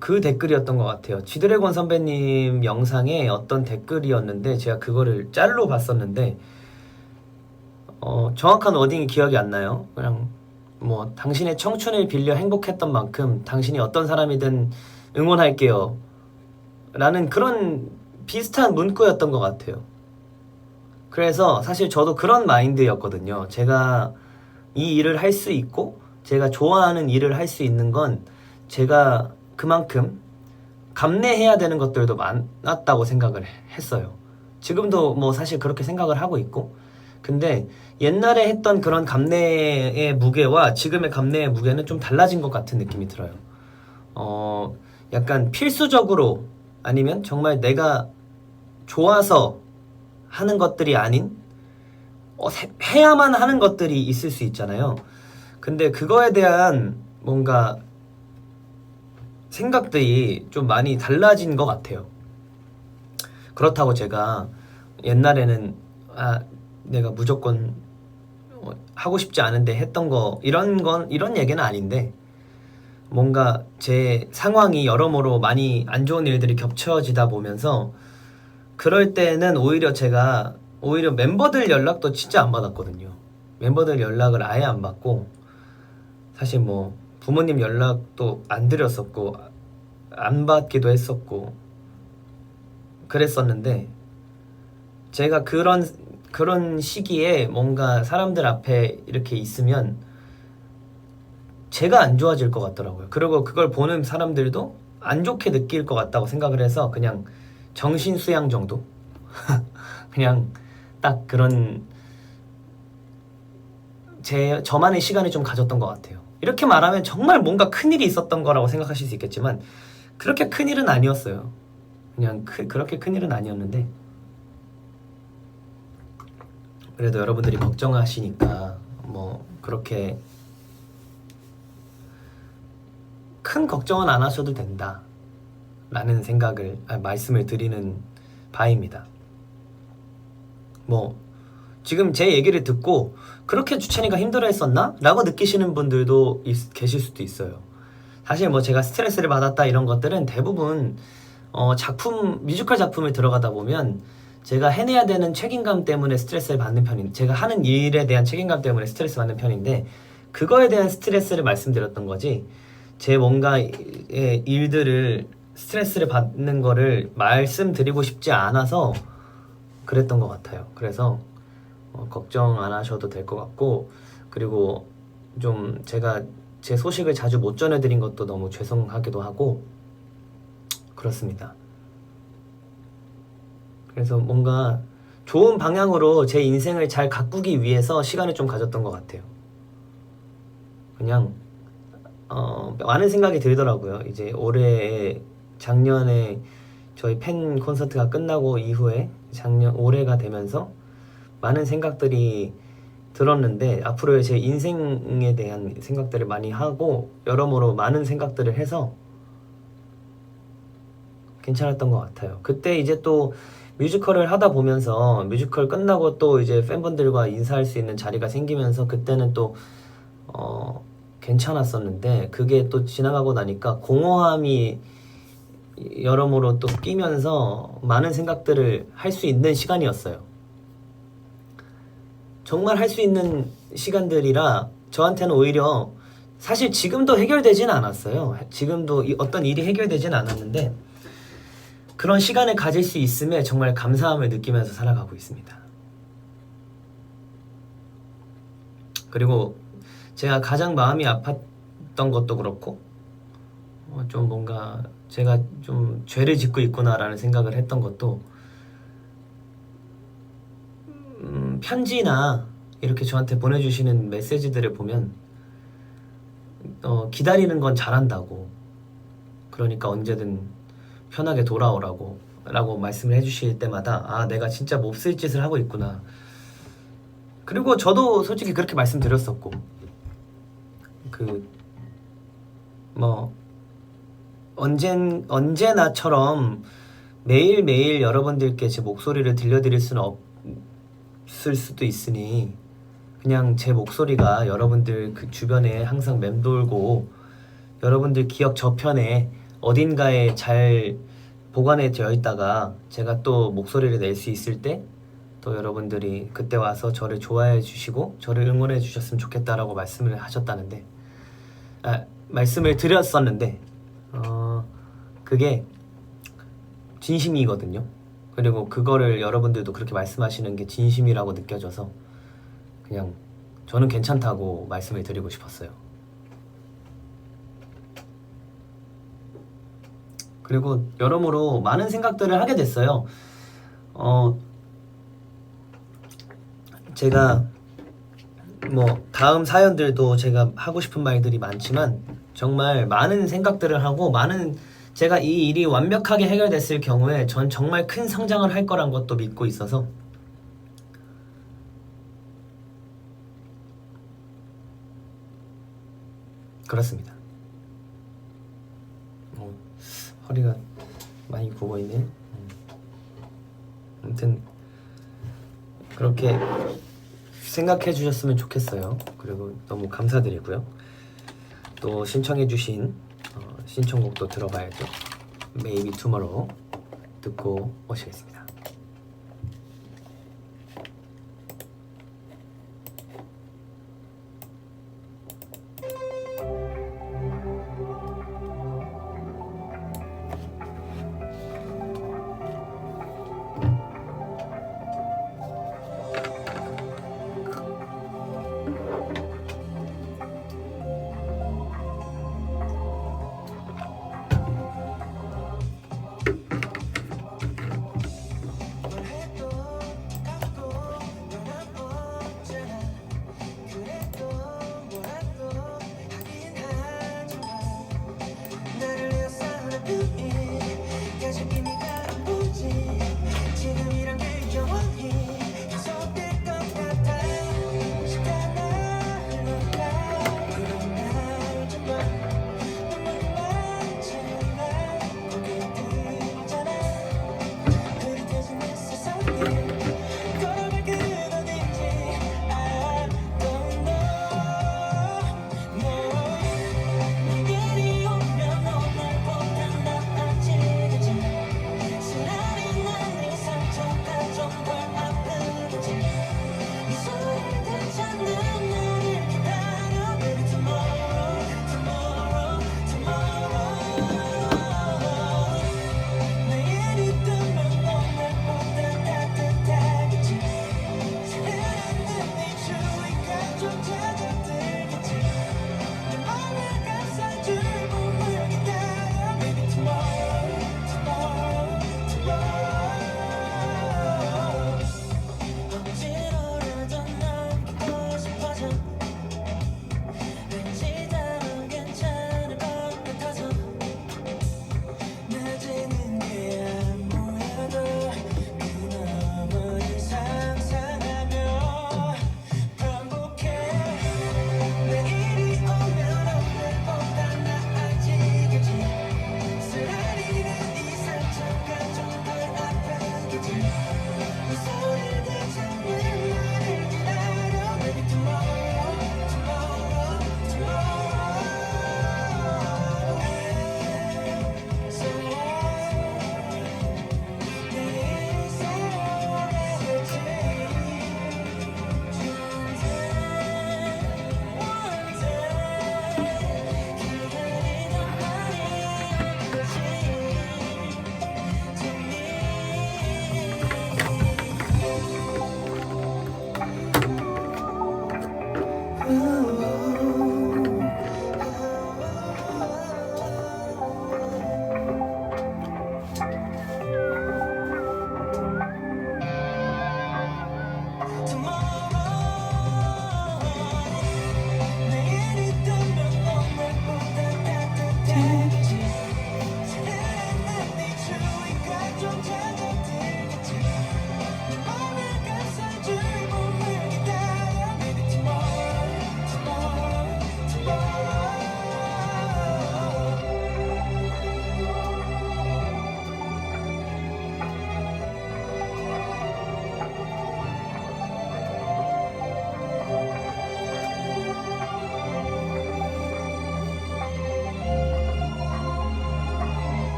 B: 그 댓글이었던 것 같아요. 지드래곤 선배님 영상에 어떤 댓글이었는데 제가 그거를 짤로 봤었는데 정확한 워딩이 기억이 안 나요. 그냥 뭐 당신의 청춘을 빌려 행복했던 만큼 당신이 어떤 사람이든 응원할게요 라는 그런 비슷한 문구였던 것 같아요. 그래서 사실 저도 그런 마인드였거든요. 제가 이 일을 할 수 있고 제가 좋아하는 일을 할 수 있는 건 제가 그만큼 감내해야 되는 것들도 많았다고 생각을 했어요. 지금도 뭐 사실 그렇게 생각을 하고 있고, 근데 옛날에 했던 그런 감내의 무게와 지금의 감내의 무게는 좀 달라진 것 같은 느낌이 들어요. 약간 필수적으로 아니면 정말 내가 좋아서 하는 것들이 아닌 해야만 하는 것들이 있을 수 있잖아요. 근데 그거에 대한 뭔가 생각들이 좀 많이 달라진 것 같아요. 그렇다고 제가 옛날에는 내가 무조건 하고 싶지 않은데 했던 거 이런 얘기는 아닌데, 뭔가 제 상황이 여러모로 많이 안 좋은 일들이 겹쳐지다 보면서 그럴 때는 오히려 멤버들 연락도 진짜 안 받았거든요. 멤버들 연락을 아예 안 받고 사실 뭐 부모님 연락도 안 드렸었고 안 받기도 했었고 그랬었는데 제가 그런 시기에 뭔가 사람들 앞에 이렇게 있으면 제가 안 좋아질 것 같더라고요. 그리고 그걸 보는 사람들도 안 좋게 느낄 것 같다고 생각을 해서 그냥 정신 수양 정도? 그냥 딱 그런 저만의 시간을 좀 가졌던 것 같아요. 이렇게 말하면 정말 뭔가 큰일이 있었던 거라고 생각하실 수 있겠지만 그렇게 큰일은 아니었어요. 그냥 그렇게 큰일은 아니었는데 그래도 여러분들이 걱정하시니까 뭐 그렇게 큰 걱정은 안 하셔도 된다 라는 말씀을 드리는 바입니다. 뭐 지금 제 얘기를 듣고 그렇게 주찬이가 힘들어했었나? 라고 느끼시는 분들도 계실 수도 있어요. 사실 뭐 제가 스트레스를 받았다 이런 것들은 대부분 뮤지컬 작품을 들어가다 보면 제가 해내야 되는 책임감 때문에 스트레스를 받는 편인, 제가 하는 일에 대한 책임감 때문에 스트레스 받는 편인데 그거에 대한 스트레스를 말씀드렸던 거지 제 뭔가 일들을 스트레스를 받는 거를 말씀드리고 싶지 않아서 그랬던 것 같아요. 그래서 걱정 안 하셔도 될 것 같고 그리고 좀 제가 제 소식을 자주 못 전해드린 것도 너무 죄송하기도 하고 그렇습니다. 그래서 뭔가 좋은 방향으로 제 인생을 잘 가꾸기 위해서 시간을 좀 가졌던 것 같아요. 그냥 많은 생각이 들더라고요. 이제 작년에 저희 팬 콘서트가 끝나고 이후에 올해가 되면서 많은 생각들이 들었는데 앞으로의 제 인생에 대한 생각들을 많이 하고 여러모로 많은 생각들을 해서 괜찮았던 것 같아요. 그때 이제 또 뮤지컬을 하다 보면서 뮤지컬 끝나고 또 이제 팬분들과 인사할 수 있는 자리가 생기면서 그때는 또 괜찮았었는데 그게 또 지나가고 나니까 공허함이 여러모로 또 끼면서 많은 생각들을 할 수 있는 시간이었어요. 정말 할 수 있는 시간들이라 저한테는 오히려 사실 지금도 해결되진 않았어요. 지금도 어떤 일이 해결되진 않았는데 그런 시간을 가질 수 있음에 정말 감사함을 느끼면서 살아가고 있습니다. 그리고 제가 가장 마음이 아팠던 것도 그렇고 좀 뭔가 제가 좀 죄를 짓고 있구나라는 생각을 했던 것도 편지나 이렇게 저한테 보내주시는 메시지들을 보면 기다리는 건 잘한다고 그러니까 언제든 편하게 돌아오라고 라고 말씀을 해주실 때마다 아 내가 진짜 몹쓸 짓을 하고 있구나. 그리고 저도 솔직히 그렇게 말씀드렸었고 언제나처럼 매일매일 여러분들께 제 목소리를 들려드릴 수는 없을 수도 있으니 그냥 제 목소리가 여러분들 그 주변에 항상 맴돌고 여러분들 기억 저편에 어딘가에 잘 보관해 되어 있다가 제가 또 목소리를 낼 수 있을 때 또 여러분들이 그때 와서 저를 좋아해 주시고 저를 응원해 주셨으면 좋겠다라고 말씀을 드렸었는데 그게 진심이거든요. 그리고 그거를 여러분들도 그렇게 말씀하시는 게 진심이라고 느껴져서 그냥 저는 괜찮다고 말씀을 드리고 싶었어요. 그리고 여러모로 많은 생각들을 하게 됐어요. 제가 뭐 다음 사연들도 제가 하고 싶은 말들이 많지만 정말 많은 생각들을 하고 제가 이 일이 완벽하게 해결됐을 경우에 전 정말 큰 성장을 할 거란 것도 믿고 있어서 그렇습니다. 허리가 많이 굽어 있네요. 아무튼 그렇게 생각해 주셨으면 좋겠어요. 그리고 너무 감사드리고요. 또 신청해 주신 신청곡도 들어봐야죠. Maybe Tomorrow 듣고 오시겠습니다.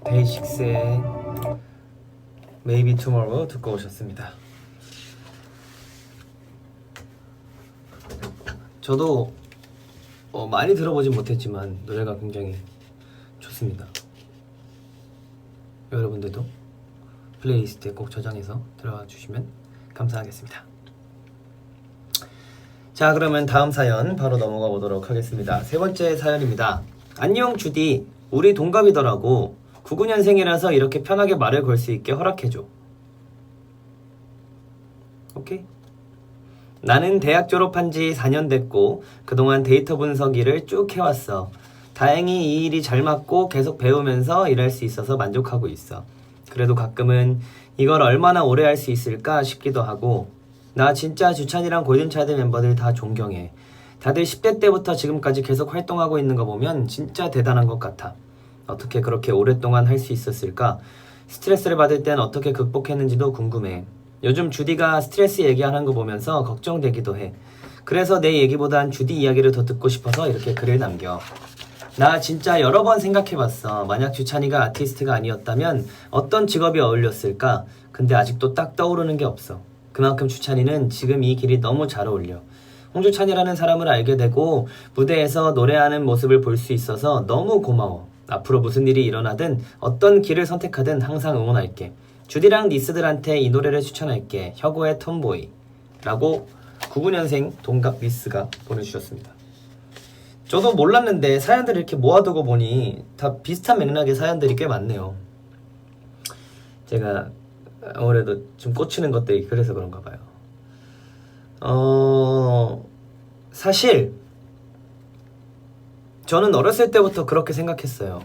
B: 데이식스의 Maybe Tomorrow 듣고 오셨습니다. 저도 많이 들어보진 못했지만 노래가 굉장히 좋습니다. 여러분들도 플레이리스트에 꼭 저장해서 들어가 주시면 감사하겠습니다. 자, 그러면 다음 사연 바로 넘어가 보도록 하겠습니다. 세 번째 사연입니다. 안녕 주디, 우리 동갑이더라고. 99년생이라서 이렇게 편하게 말을 걸 수 있게 허락해줘. 오케이? 나는 대학 졸업한 지 4년 됐고 그동안 데이터 분석 일을 쭉 해왔어. 다행히 이 일이 잘 맞고 계속 배우면서 일할 수 있어서 만족하고 있어. 그래도 가끔은 이걸 얼마나 오래 할 수 있을까 싶기도 하고. 나 진짜 주찬이랑 골든차일드 멤버들 다 존경해. 다들 10대 때부터 지금까지 계속 활동하고 있는 거 보면 진짜 대단한 것 같아. 어떻게 그렇게 오랫동안 할 수 있었을까? 스트레스를 받을 땐 어떻게 극복했는지도 궁금해. 요즘 주디가 스트레스 얘기하는 거 보면서 걱정되기도 해. 그래서 내 얘기보단 주디 이야기를 더 듣고 싶어서 이렇게 글을 남겨. 나 진짜 여러 번 생각해봤어. 만약 주찬이가 아티스트가 아니었다면 어떤 직업이 어울렸을까? 근데 아직도 딱 떠오르는 게 없어. 그만큼 주찬이는 지금 이 길이 너무 잘 어울려. 홍주찬이라는 사람을 알게 되고 무대에서 노래하는 모습을 볼 수 있어서 너무 고마워. 앞으로 무슨 일이 일어나든 어떤 길을 선택하든 항상 응원할게. 주디랑 니스들한테 이 노래를 추천할게. 혁오의 톰보이 라고 99년생 동갑 미스가 보내주셨습니다. 저도 몰랐는데 사연들을 이렇게 모아두고 보니 다 비슷한 맥락의 사연들이 꽤 많네요. 제가 아무래도 좀 꽂히는 것들이 그래서 그런가 봐요. 사실 저는 어렸을 때부터 그렇게 생각했어요.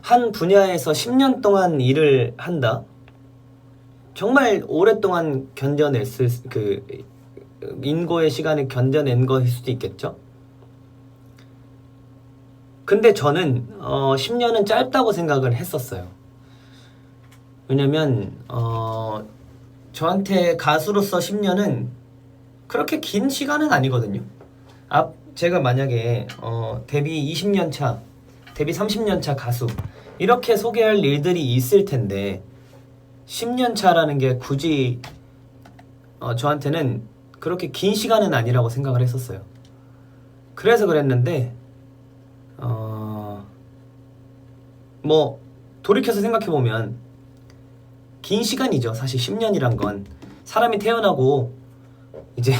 B: 한 분야에서 10년 동안 일을 한다? 정말 오랫동안 견뎌냈을 그 인고의 시간을 견뎌낸 것일 수도 있겠죠? 근데 저는 10년은 짧다고 생각을 했었어요. 왜냐면 저한테 가수로서 10년은 그렇게 긴 시간은 아니거든요. 제가 만약에 데뷔 20년 차, 데뷔 30년 차 가수 이렇게 소개할 일들이 있을 텐데 10년 차라는 게 굳이 저한테는 그렇게 긴 시간은 아니라고 생각을 했었어요. 그래서 그랬는데 뭐 돌이켜서 생각해보면 긴 시간이죠. 사실 10년이란 건 사람이 태어나고 이제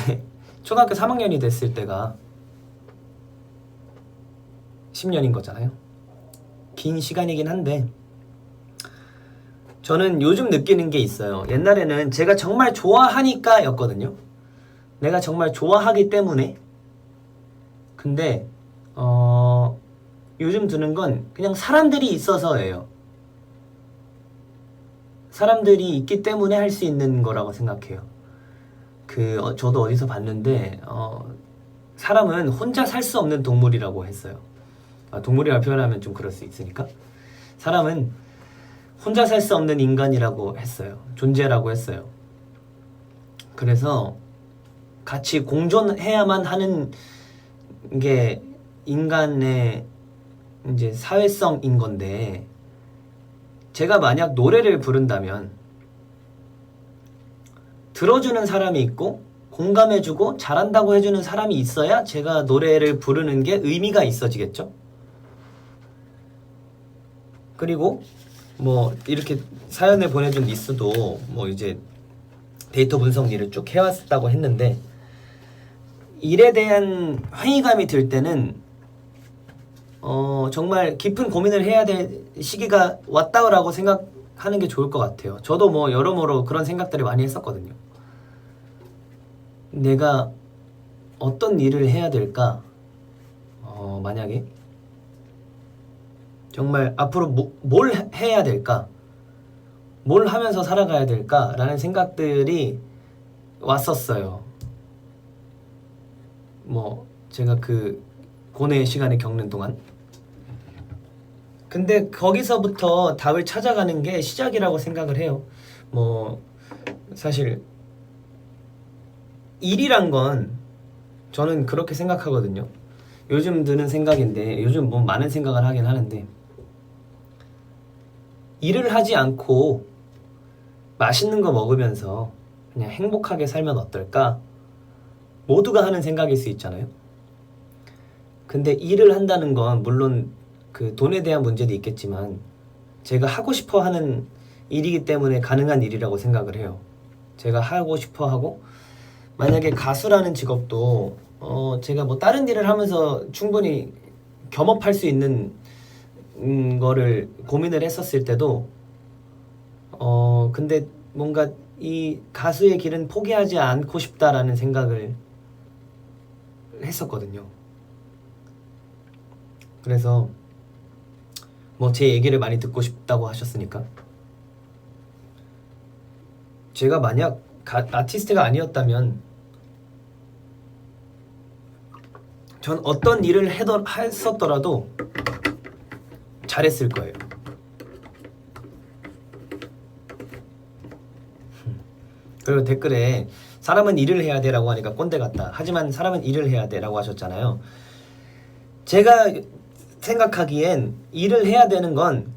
B: 초등학교 3학년이 됐을 때가 10년인 거잖아요. 긴 시간이긴 한데 저는 요즘 느끼는 게 있어요. 옛날에는 제가 정말 좋아하니까 였거든요. 내가 정말 좋아하기 때문에. 근데 요즘 드는 건 그냥 사람들이 있어서예요. 사람들이 있기 때문에 할 수 있는 거라고 생각해요. 저도 어디서 봤는데 사람은 혼자 살 수 없는 동물이라고 했어요. 동물이라고 표현하면 좀 그럴 수 있으니까. 사람은 혼자 살 수 없는 인간이라고 했어요. 존재라고 했어요. 그래서 같이 공존해야만 하는 게 인간의 이제 사회성인 건데, 제가 만약 노래를 부른다면 들어주는 사람이 있고 공감해주고 잘한다고 해주는 사람이 있어야 제가 노래를 부르는 게 의미가 있어지겠죠? 그리고 뭐 이렇게 사연을 보내준 니스도 뭐 이제 데이터 분석 일을 쭉 해왔다고 했는데, 일에 대한 회의감이 들 때는 정말 깊은 고민을 해야 될 시기가 왔다라고 생각하는 게 좋을 것 같아요. 저도 뭐 여러모로 그런 생각들을 많이 했었거든요. 내가 어떤 일을 해야 될까? 만약에 정말 앞으로 뭘 해야 될까? 뭘 하면서 살아가야 될까? 라는 생각들이 왔었어요. 뭐 제가 그 고뇌의 시간을 겪는 동안. 근데 거기서부터 답을 찾아가는 게 시작이라고 생각을 해요. 뭐 사실 일이란 건 저는 그렇게 생각하거든요. 요즘 드는 생각인데, 요즘 뭐 많은 생각을 하긴 하는데, 일을 하지 않고 맛있는 거 먹으면서 그냥 행복하게 살면 어떨까? 모두가 하는 생각일 수 있잖아요. 근데 일을 한다는 건 물론 그 돈에 대한 문제도 있겠지만 제가 하고 싶어 하는 일이기 때문에 가능한 일이라고 생각을 해요. 제가 하고 싶어 하고, 만약에 가수라는 직업도 제가 뭐 다른 일을 하면서 충분히 겸업할 수 있는 거를 고민을 했었을 때도 근데 뭔가 이 가수의 길은 포기하지 않고 싶다라는 생각을 했었거든요. 그래서 뭐 제 얘기를 많이 듣고 싶다고 하셨으니까, 제가 만약 아티스트가 아니었다면 전 어떤 일을 했었더라도 잘했을 거예요. 그리고 댓글에 사람은 일을 해야 돼라고 하니까 꼰대 같다. 하지만 사람은 일을 해야 돼라고 하셨잖아요. 제가 생각하기엔 일을 해야 되는 건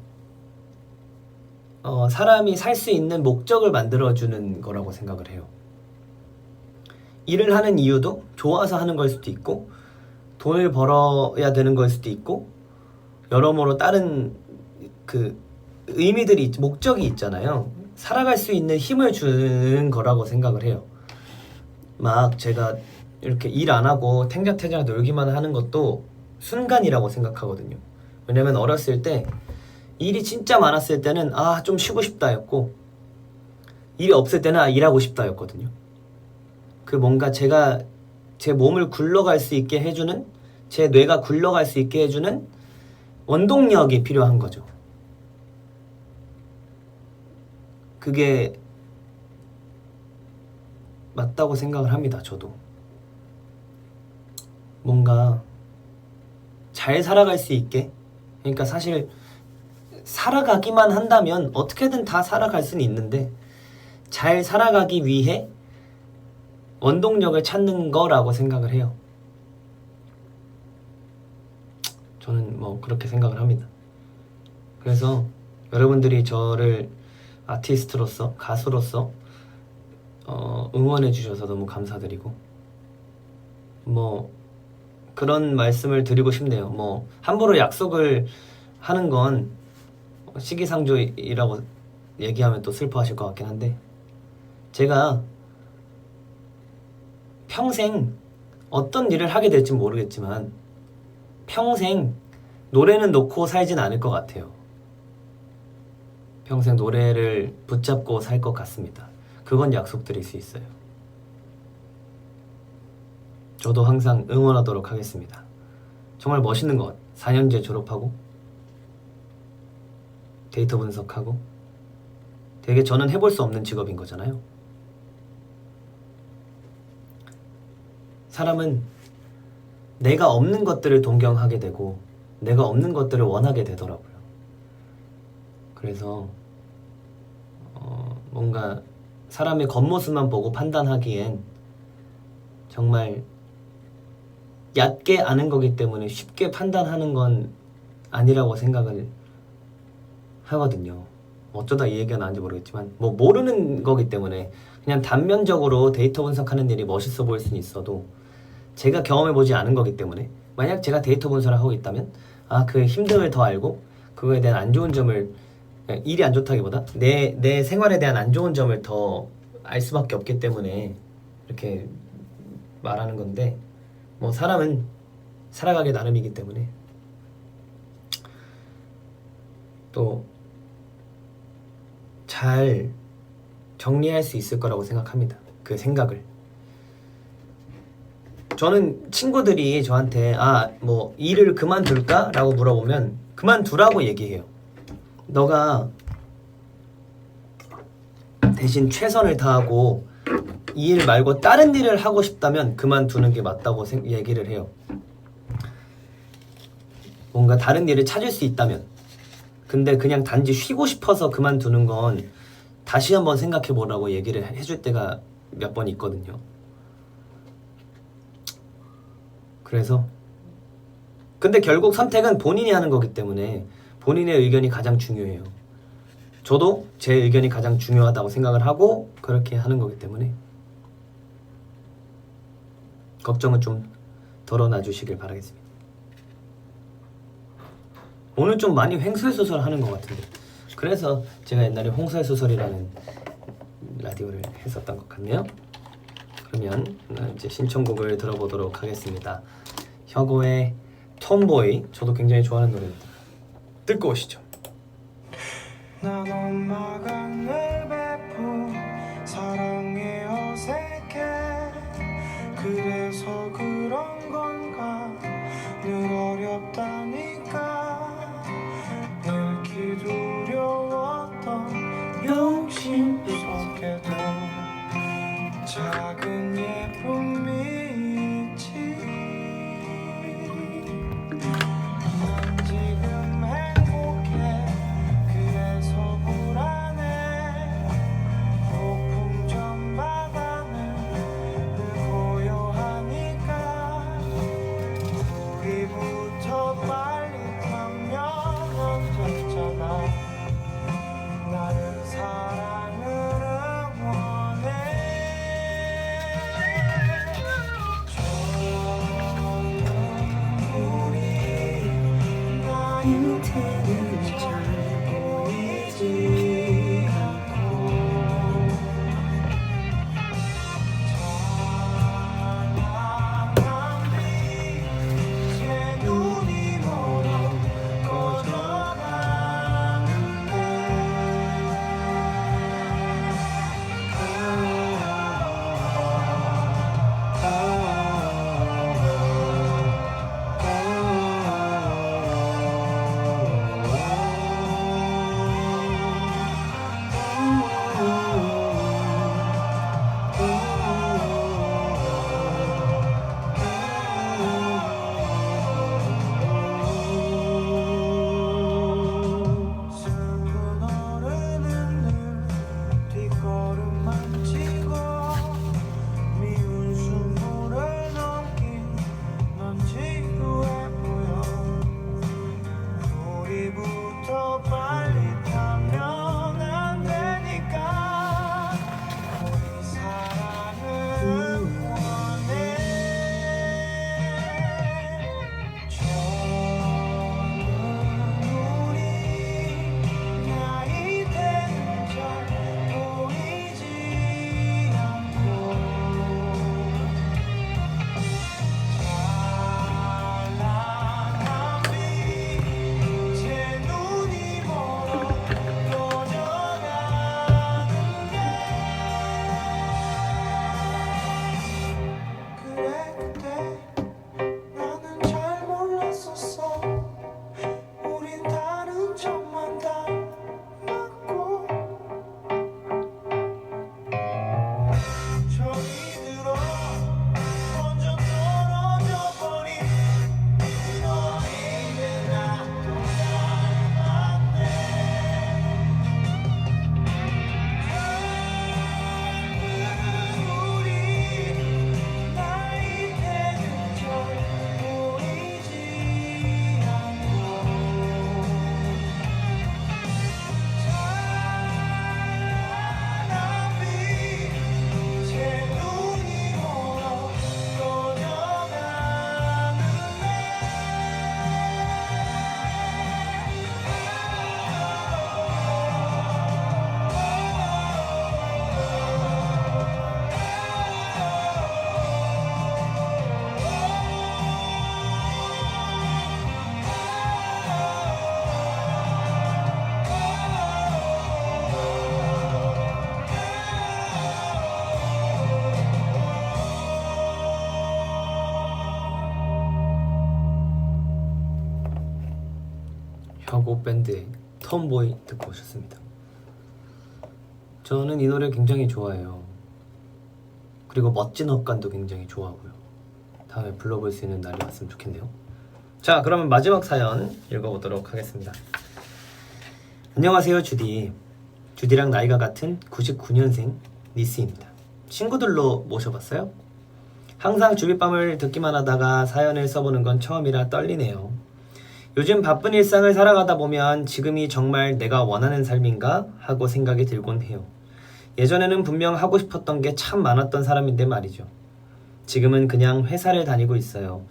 B: 사람이 살 수 있는 목적을 만들어주는 거라고 생각을 해요. 일을 하는 이유도 좋아서 하는 걸 수도 있고 돈을 벌어야 되는 걸 수도 있고 여러모로 다른 그 의미들이 목적이 있잖아요. 살아갈 수 있는 힘을 주는 거라고 생각을 해요. 막 제가 이렇게 일 안 하고 탱자탱자 놀기만 하는 것도 순간이라고 생각하거든요. 왜냐면 어렸을 때 일이 진짜 많았을 때는 좀 쉬고 싶다였고 일이 없을 때는 일하고 싶다였거든요. 그 뭔가 제가 제 몸을 굴러갈 수 있게 해주는, 제 뇌가 굴러갈 수 있게 해주는 원동력이 필요한 거죠. 그게 맞다고 생각을 합니다. 저도 뭔가 잘 살아갈 수 있게, 그러니까 사실 살아가기만 한다면 어떻게든 다 살아갈 수는 있는데 잘 살아가기 위해 원동력을 찾는 거라고 생각을 해요. 저는 뭐 그렇게 생각을 합니다. 그래서 여러분들이 저를 아티스트로서, 가수로서 응원해 주셔서 너무 감사드리고 뭐 그런 말씀을 드리고 싶네요. 뭐 함부로 약속을 하는 건 시기상조이라고 얘기하면 또 슬퍼하실 것 같긴 한데 제가 평생 어떤 일을 하게 될지 모르겠지만 평생 노래는 놓고 살진 않을 것 같아요. 평생 노래를 붙잡고 살 것 같습니다. 그건 약속드릴 수 있어요. 저도 항상 응원하도록 하겠습니다. 정말 멋있는 것. 4년제 졸업하고 데이터 분석하고 되게 저는 해볼 수 없는 직업인 거잖아요. 사람은 내가 없는 것들을 동경하게 되고 내가 없는 것들을 원하게 되더라고요. 그래서 뭔가 사람의 겉모습만 보고 판단하기엔 정말 얕게 아는 거기 때문에 쉽게 판단하는 건 아니라고 생각을 하거든요. 어쩌다 이 얘기가 나왔는지 모르겠지만 뭐 모르는 거기 때문에 그냥 단면적으로 데이터 분석하는 일이 멋있어 보일 수는 있어도 제가 경험해보지 않은 거기 때문에 만약 제가 데이터 분석을 하고 있다면 그 힘듦을 더 알고 그거에 대한 안 좋은 점을, 일이 안 좋다기보다 내 생활에 대한 안 좋은 점을 더 알 수밖에 없기 때문에 이렇게 말하는 건데 뭐 사람은 살아가기 나름이기 때문에 또 잘 정리할 수 있을 거라고 생각합니다. 그 생각을. 저는 친구들이 저한테 뭐 일을 그만둘까? 라고 물어보면 그만두라고 얘기해요. 너가 대신 최선을 다하고 이 일 말고 다른 일을 하고 싶다면 그만두는 게 맞다고 얘기를 해요. 뭔가 다른 일을 찾을 수 있다면. 근데 그냥 단지 쉬고 싶어서 그만두는 건 다시 한번 생각해 보라고 얘기를 해줄 때가 몇 번 있거든요. 그래서 근데 결국 선택은 본인이 하는 거기 때문에 본인의 의견이 가장 중요해요. 저도 제 의견이 가장 중요하다고 생각을 하고 그렇게 하는 거기 때문에 걱정은 좀 덜어놔 주시길 바라겠습니다. 오늘 좀 많이 횡설수설 하는 것 같은데 그래서 제가 옛날에 홍설수설이라는 라디오를 했었던 것 같네요. 그러면 이제 신청곡을 들어보도록 하겠습니다. 혁오의 톰보이, 저도 굉장히 좋아하는 노래입니다. 듣고 오시죠.
D: 난 엄마가 늘 베푼 사랑에 어색해. 그래서 그런 건가 늘 어렵다니까. 늘 기두려웠던 욕심 속에도 작은 예쁨이 있지. 난 지금 행복해. 그래서 불안해. 폭풍 좀
B: 격오 밴드의 톰보이 듣고 오셨습니다. 저는 이 노래 굉장히 좋아해요. 그리고 멋진 헛간도 굉장히 좋아하고요. 다음에 불러볼 수 있는 날이 왔으면 좋겠네요. 자, 그러면 마지막 사연 읽어보도록 하겠습니다. 안녕하세요, 주디. 주디랑 나이가 같은 99년생 니스입니다. 친구들로 모셔봤어요? 항상 주빗밤을 듣기만 하다가 사연을 써보는 건 처음이라 떨리네요. 요즘 바쁜 일상을 살아가다 보면 지금이 정말 내가 원하는 삶인가 하고 생각이 들곤 해요. 예전에는 분명 하고 싶었던 게 참 많았던 사람인데 말이죠. 지금은 그냥 회사를 다니고 있어요.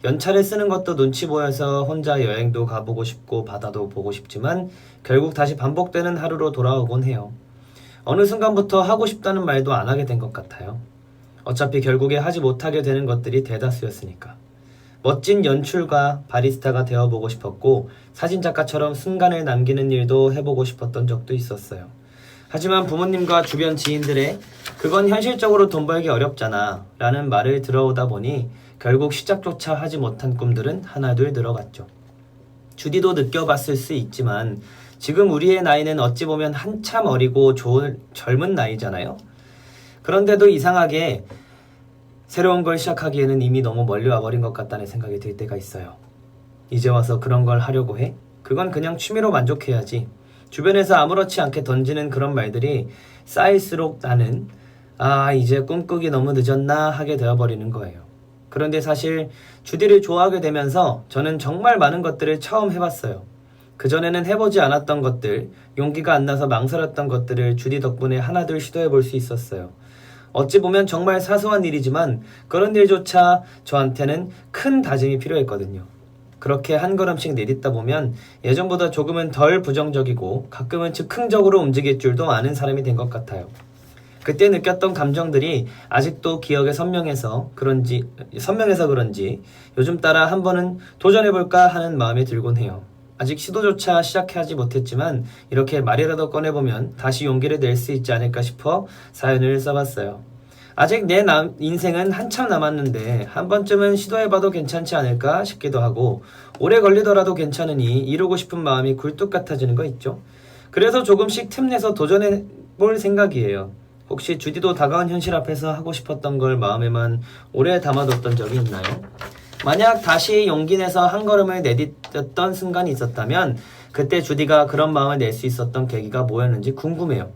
B: 연차를 쓰는 것도 눈치 보여서 혼자 여행도 가보고 싶고 바다도 보고 싶지만 결국 다시 반복되는 하루로 돌아오곤 해요. 어느 순간부터 하고 싶다는 말도 안 하게 된 것 같아요. 어차피 결국에 하지 못하게 되는 것들이 대다수였으니까. 멋진 연출가, 바리스타가 되어보고 싶었고 사진작가처럼 순간을 남기는 일도 해보고 싶었던 적도 있었어요. 하지만 부모님과 주변 지인들의 그건 현실적으로 돈 벌기 어렵잖아 라는 말을 들어오다 보니 결국 시작조차 하지 못한 꿈들은 하나둘 늘어갔죠. 주디도 느껴봤을 수 있지만 지금 우리의 나이는 어찌 보면 한참 어리고 젊은 나이잖아요. 그런데도 이상하게 새로운 걸 시작하기에는 이미 너무 멀리 와버린 것 같다는 생각이 들 때가 있어요. 이제 와서 그런 걸 하려고 해? 그건 그냥 취미로 만족해야지. 주변에서 아무렇지 않게 던지는 그런 말들이 쌓일수록 나는 이제 꿈꾸기 너무 늦었나 하게 되어버리는 거예요. 그런데 사실 주디를 좋아하게 되면서 저는 정말 많은 것들을 처음 해봤어요. 그전에는 해보지 않았던 것들, 용기가 안 나서 망설였던 것들을 주디 덕분에 하나둘 시도해볼 수 있었어요. 어찌 보면 정말 사소한 일이지만 그런 일조차 저한테는 큰 다짐이 필요했거든요. 그렇게 한 걸음씩 내딛다 보면 예전보다 조금은 덜 부정적이고 가끔은 즉흥적으로 움직일 줄도 아는 사람이 된 것 같아요. 그때 느꼈던 감정들이 아직도 기억에 선명해서 그런지 요즘 따라 한 번은 도전해볼까 하는 마음이 들곤 해요. 아직 시도조차 시작하지 못했지만 이렇게 말이라도 꺼내보면 다시 용기를 낼 수 있지 않을까 싶어 사연을 써봤어요. 아직 내 인생은 한참 남았는데 한 번쯤은 시도해봐도 괜찮지 않을까 싶기도 하고 오래 걸리더라도 괜찮으니 이루고 싶은 마음이 굴뚝 같아지는 거 있죠. 그래서 조금씩 틈내서 도전해볼 생각이에요. 혹시 주디도 다가온 현실 앞에서 하고 싶었던 걸 마음에만 오래 담아뒀던 적이 있나요? 만약 다시 용기 내서 한 걸음을 내딛었던 순간이 있었다면 그때 주디가 그런 마음을 낼 수 있었던 계기가 뭐였는지 궁금해요.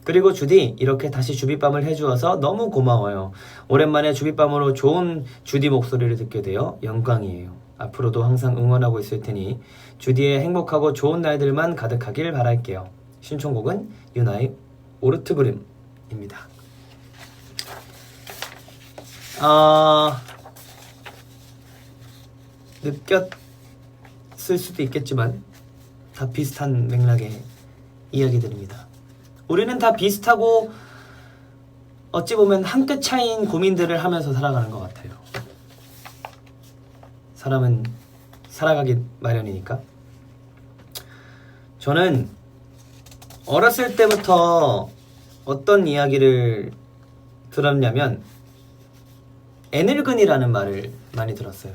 B: 그리고 주디, 이렇게 다시 주빗밤을 해주어서 너무 고마워요. 오랜만에 주빗밤으로 좋은 주디 목소리를 듣게 되어 영광이에요. 앞으로도 항상 응원하고 있을 테니 주디의 행복하고 좋은 날들만 가득하길 바랄게요. 신청곡은 유나의 오르트브름입니다. 느꼈을 수도 있겠지만 다 비슷한 맥락의 이야기들입니다. 우리는 다 비슷하고 어찌 보면 한 끗 차이인 고민들을 하면서 살아가는 것 같아요. 사람은 살아가기 마련이니까. 저는 어렸을 때부터 어떤 이야기를 들었냐면 애늙은이라는 말을 많이 들었어요.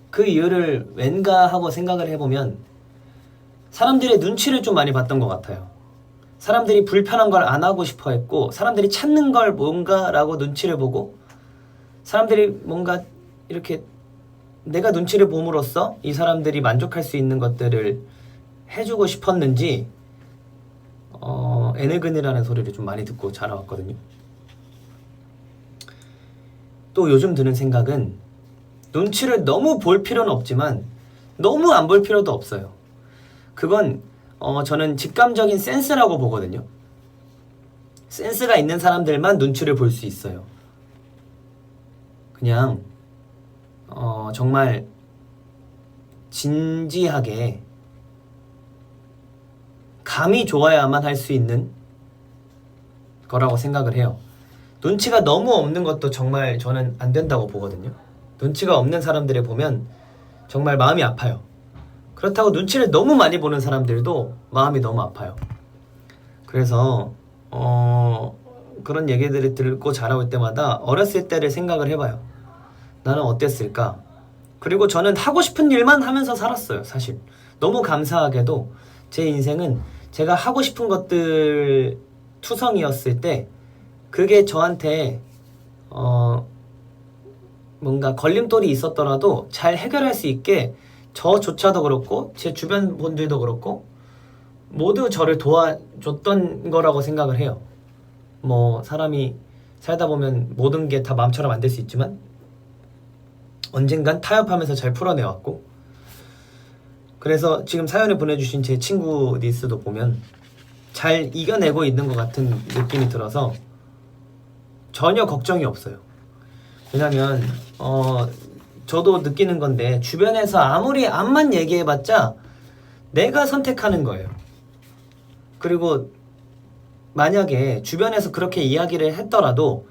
B: 그 이유를 왠가 하고 생각을 해보면 사람들의 눈치를 좀 많이 봤던 것 같아요. 사람들이 불편한 걸 안 하고 싶어 했고 사람들이 찾는 걸 뭔가라고 눈치를 보고 사람들이 뭔가 이렇게 내가 눈치를 봄으로써 이 사람들이 만족할 수 있는 것들을 해주고 싶었는지 애늙은이라는 소리를 좀 많이 듣고 자라왔거든요. 또 요즘 드는 생각은 눈치를 너무 볼 필요는 없지만 너무 안 볼 필요도 없어요. 그건 저는 직감적인 센스라고 보거든요. 센스가 있는 사람들만 눈치를 볼 수 있어요. 그냥 정말 진지하게 감이 좋아야만 할 수 있는 거라고 생각을 해요. 눈치가 너무 없는 것도 정말 저는 안 된다고 보거든요. 눈치가 없는 사람들을 보면 정말 마음이 아파요. 그렇다고 눈치를 너무 많이 보는 사람들도 마음이 너무 아파요. 그래서 그런 얘기들을 듣고 자라올 때마다 어렸을 때를 생각을 해봐요. 나는 어땠을까? 그리고 저는 하고 싶은 일만 하면서 살았어요. 사실 너무 감사하게도 제 인생은 제가 하고 싶은 것들 투성이었을 때 그게 저한테 뭔가 걸림돌이 있었더라도 잘 해결할 수 있게 저조차도 그렇고 제 주변 분들도 그렇고 모두 저를 도와줬던 거라고 생각을 해요. 뭐 사람이 살다 보면 모든 게 다 마음처럼 안 될 수 있지만 언젠간 타협하면서 잘 풀어내왔고, 그래서 지금 사연을 보내주신 제 친구 니스도 보면 잘 이겨내고 있는 것 같은 느낌이 들어서 전혀 걱정이 없어요. 왜냐면 저도 느끼는 건데 주변에서 아무리 암만 얘기해봤자 내가 선택하는 거예요. 그리고 만약에 주변에서 그렇게 이야기를 했더라도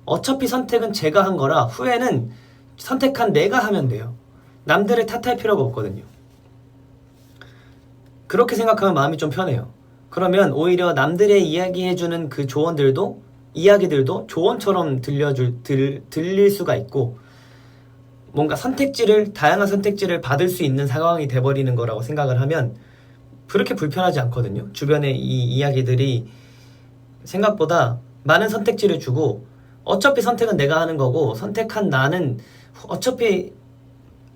B: 어차피 선택은 제가 한 거라 후회는 선택한 내가 하면 돼요. 남들을 탓할 필요가 없거든요. 그렇게 생각하면 마음이 좀 편해요. 그러면 오히려 남들의 이야기해주는 그 이야기들도 조언처럼 들릴 수가 있고 뭔가 다양한 선택지를 받을 수 있는 상황이 돼버리는 거라고 생각을 하면 그렇게 불편하지 않거든요. 주변에 이 이야기들이 생각보다 많은 선택지를 주고 어차피 선택은 내가 하는 거고 선택한 나는 어차피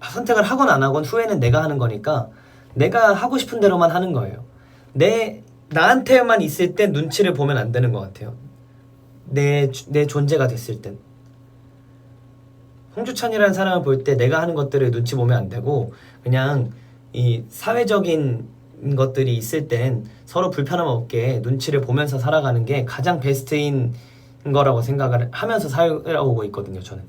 B: 선택을 하건 안 하건 후회는 내가 하는 거니까 내가 하고 싶은 대로만 하는 거예요. 나한테만 있을 땐 눈치를 보면 안 되는 것 같아요. 내 존재가 됐을 땐. 홍주찬이라는 사람을 볼 때 내가 하는 것들을 눈치 보면 안 되고 그냥 이 사회적인 것들이 있을 땐 서로 불편함 없게 눈치를 보면서 살아가는 게 가장 베스트인 거라고 생각을 하면서 살아오고 있거든요, 저는.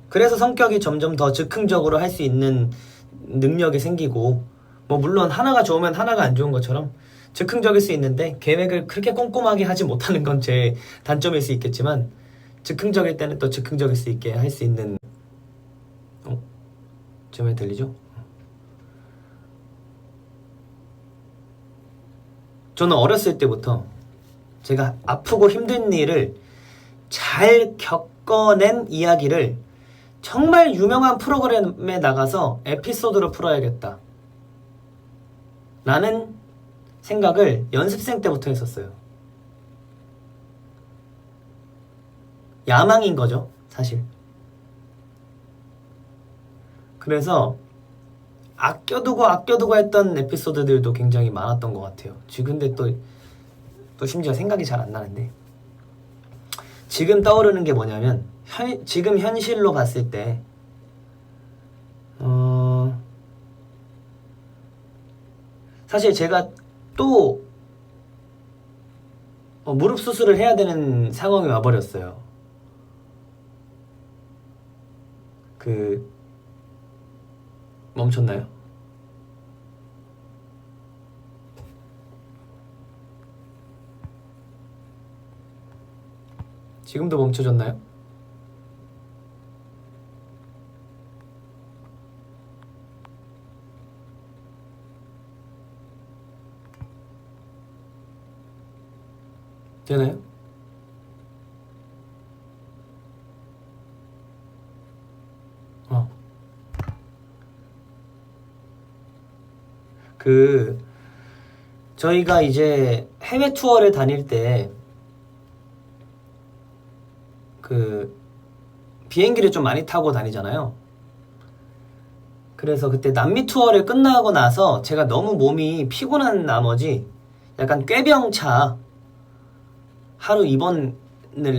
B: 그래서 성격이 점점 더 즉흥적으로 할 수 있는 능력이 생기고 뭐 물론 하나가 좋으면 하나가 안 좋은 것처럼 즉흥적일 수 있는데 계획을 그렇게 꼼꼼하게 하지 못하는 건 제 단점일 수 있겠지만 즉흥적일 때는 또 즉흥적일 수 있게 할 수 있는 제 말 들리죠? 저는 어렸을 때부터 제가 아프고 힘든 일을 잘 겪어낸 이야기를 정말 유명한 프로그램에 나가서 에피소드로 풀어야겠다 라는 생각을 연습생 때부터 했었어요. 야망인 거죠, 사실. 그래서 아껴두고 했던 에피소드들도 굉장히 많았던 것 같아요. 지금 근데 또 심지어 생각이 잘 안 나는데 지금 떠오르는 게 뭐냐면 지금 현실로 봤을 때 사실 제가 또 무릎 수술을 해야 되는 상황이 와버렸어요. 멈췄나요? 지금도 멈춰졌나요? 되나요? 저희가 이제 해외 투어를 다닐 때 비행기를 좀 많이 타고 다니잖아요. 그래서 그때 남미 투어를 끝나고 나서 제가 너무 몸이 피곤한 나머지 약간 꾀병차 하루 입원을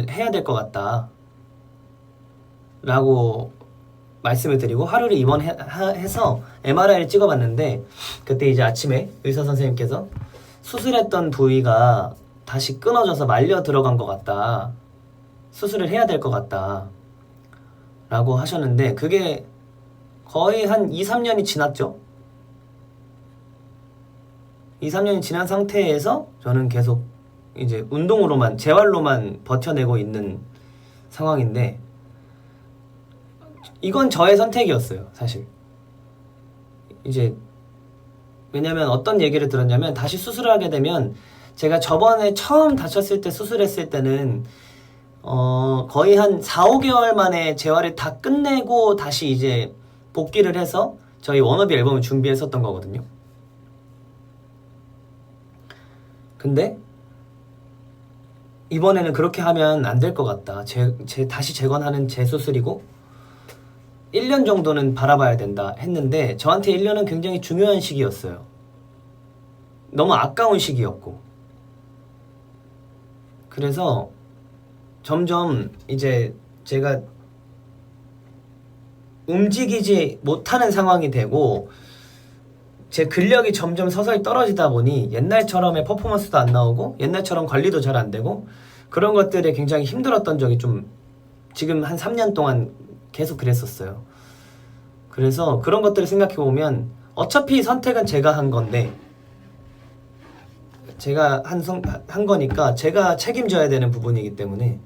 B: 해야 될 것 같다 라고 말씀을 드리고 하루를 입원해서 MRI를 찍어봤는데 그때 이제 아침에 의사 선생님께서 수술했던 부위가 다시 끊어져서 말려 들어간 것 같다, 수술을 해야 될 것 같다 라고 하셨는데 그게 거의 한 2-3년이 지났죠. 2-3년이 지난 상태에서 저는 계속 이제 운동으로만 재활로만 버텨내고 있는 상황인데 이건 저의 선택이었어요, 사실. 이제 왜냐면 어떤 얘기를 들었냐면 다시 수술을 하게 되면 제가 저번에 처음 다쳤을 때 수술했을 때는 거의 한 4-5개월 만에 재활을 다 끝내고 다시 이제 복귀를 해서 저희 워너비 앨범을 준비했었던 거거든요. 근데 이번에는 그렇게 하면 안 될 것 같다. 다시 재건하는 재수술이고 1년 정도는 바라봐야 된다 했는데 저한테 1년은 굉장히 중요한 시기였어요. 너무 아까운 시기였고. 그래서 점점 이제 제가 움직이지 못하는 상황이 되고 제 근력이 점점 서서히 떨어지다 보니 옛날처럼의 퍼포먼스도 안 나오고 옛날처럼 관리도 잘 안 되고 그런 것들에 굉장히 힘들었던 적이 좀 지금 한 3년 동안 계속 그랬었어요. 그래서 그런 것들을 생각해 보면 어차피 선택은 제가 한 건데 제가 한 거니까 제가 책임져야 되는 부분이기 때문에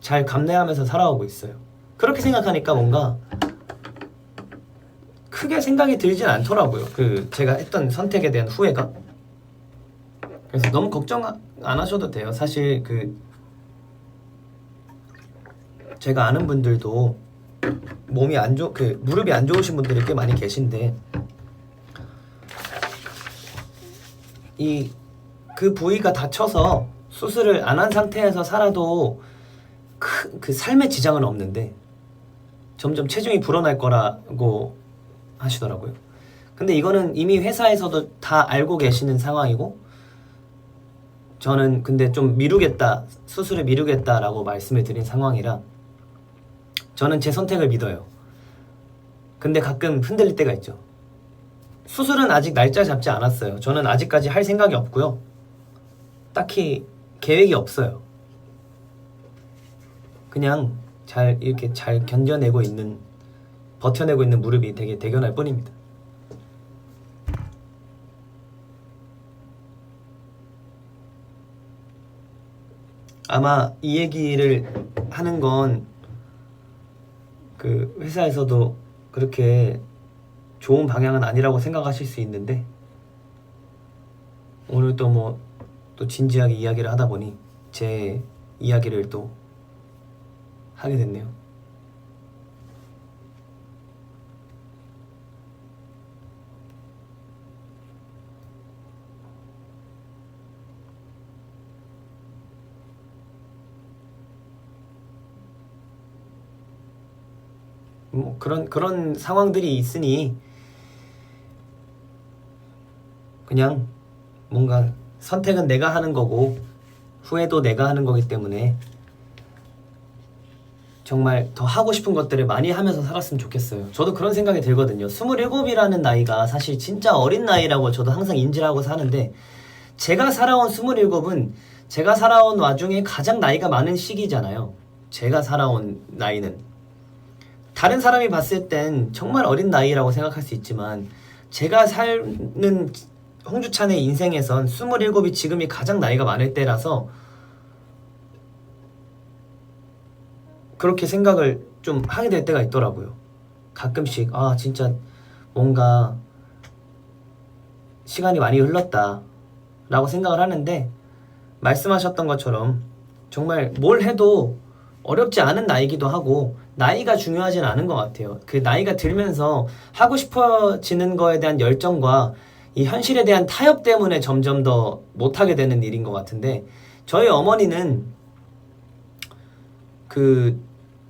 B: 잘 감내하면서 살아오고 있어요. 그렇게 생각하니까 뭔가 크게 생각이 들진 않더라고요. 제가 했던 선택에 대한 후회가. 그래서 너무 걱정 안 하셔도 돼요. 사실 제가 아는 분들도 몸이 무릎이 안 좋으신 분들이 꽤 많이 계신데 그 부위가 다쳐서 수술을 안 한 상태에서 살아도 그 삶에 지장은 없는데 점점 체중이 불어날 거라고 하시더라고요. 근데 이거는 이미 회사에서도 다 알고 계시는 상황이고 저는 근데 좀 수술을 미루겠다라고 말씀을 드린 상황이라 저는 제 선택을 믿어요. 근데 가끔 흔들릴 때가 있죠. 수술은 아직 날짜 잡지 않았어요. 저는 아직까지 할 생각이 없고요. 딱히 계획이 없어요. 그냥 이렇게 잘 버텨내고 있는 무릎이 되게 대견할 뿐입니다. 아마 이 얘기를 하는 건 회사에서도 그렇게 좋은 방향은 아니라고 생각하실 수 있는데 오늘 또 진지하게 이야기를 하다 보니 제 이야기를 또 하게 됐네요. 그런 상황들이 있으니 그냥 뭔가 선택은 내가 하는 거고 후회도 내가 하는 거기 때문에 정말 더 하고 싶은 것들을 많이 하면서 살았으면 좋겠어요. 저도 그런 생각이 들거든요. 27이라는 나이가 사실 진짜 어린 나이라고 저도 항상 인지를 하고 사는데 제가 살아온 27은 제가 살아온 와중에 가장 나이가 많은 시기잖아요. 제가 살아온 나이는 다른 사람이 봤을 땐 정말 어린 나이라고 생각할 수 있지만 제가 사는 홍주찬의 인생에선 27이 지금이 가장 나이가 많을 때라서 그렇게 생각을 좀 하게 될 때가 있더라고요. 가끔씩 진짜 뭔가 시간이 많이 흘렀다 라고 생각을 하는데 말씀하셨던 것처럼 정말 뭘 해도 어렵지 않은 나이기도 하고 나이가 중요하진 않은 것 같아요. 그 나이가 들면서 하고 싶어지는 거에 대한 열정과 이 현실에 대한 타협 때문에 점점 더 못하게 되는 일인 것 같은데 저희 어머니는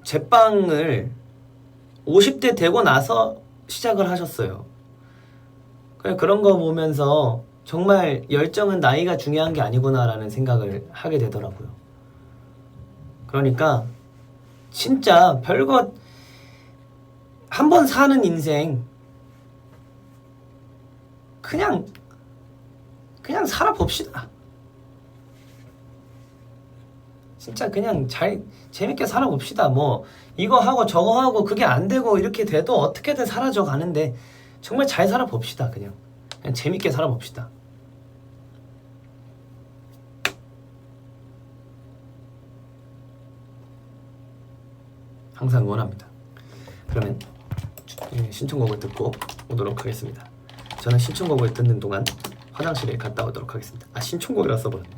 B: 제빵을 50대 되고 나서 시작을 하셨어요. 그런 거 보면서 정말 열정은 나이가 중요한 게 아니구나라는 생각을 하게 되더라고요. 그러니까 진짜 별거 한 번 사는 인생 그냥 살아봅시다. 진짜 그냥 재밌게 살아봅시다. 이거 하고 저거 하고 그게 안 되고 이렇게 돼도 어떻게든 사라져 가는데 정말 잘 살아봅시다. 그냥 재밌게 살아봅시다. 항상 응원합니다. 그러면 신청곡을 듣고 오도록 하겠습니다. 저는 신청곡을 듣는 동안 화장실에 갔다 오도록 하겠습니다. 신청곡이라 써버렸네.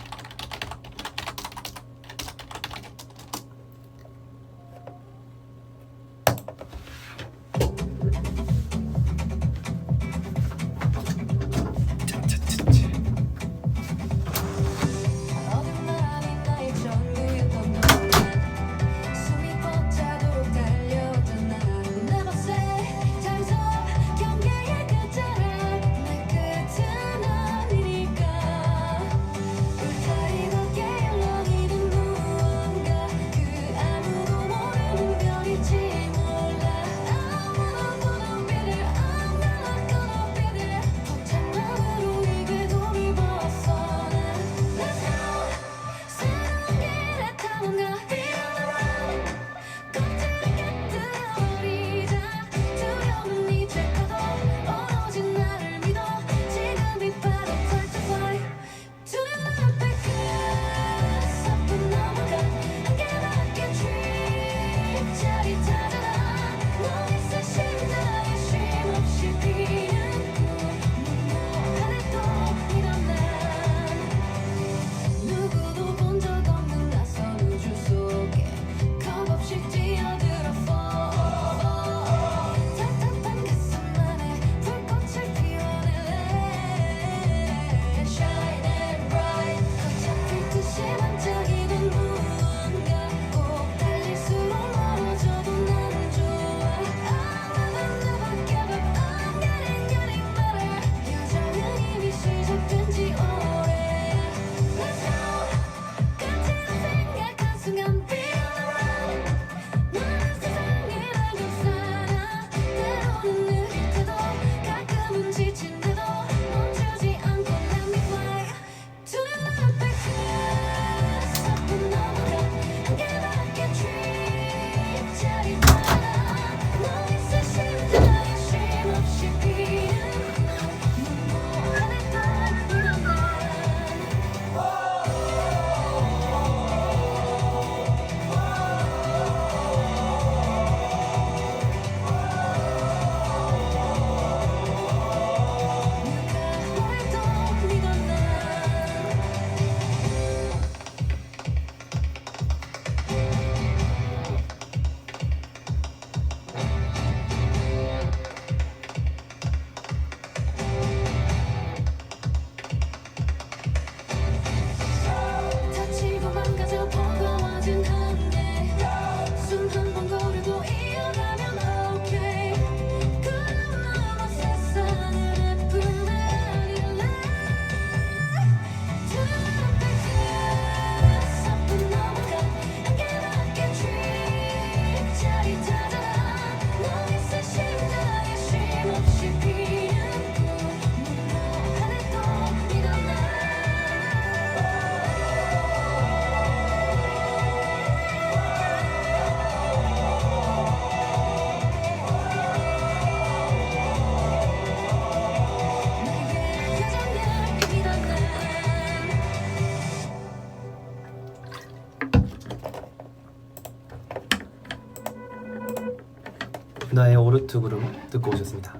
B: 나의 오르트 그룹 듣고 오셨습니다.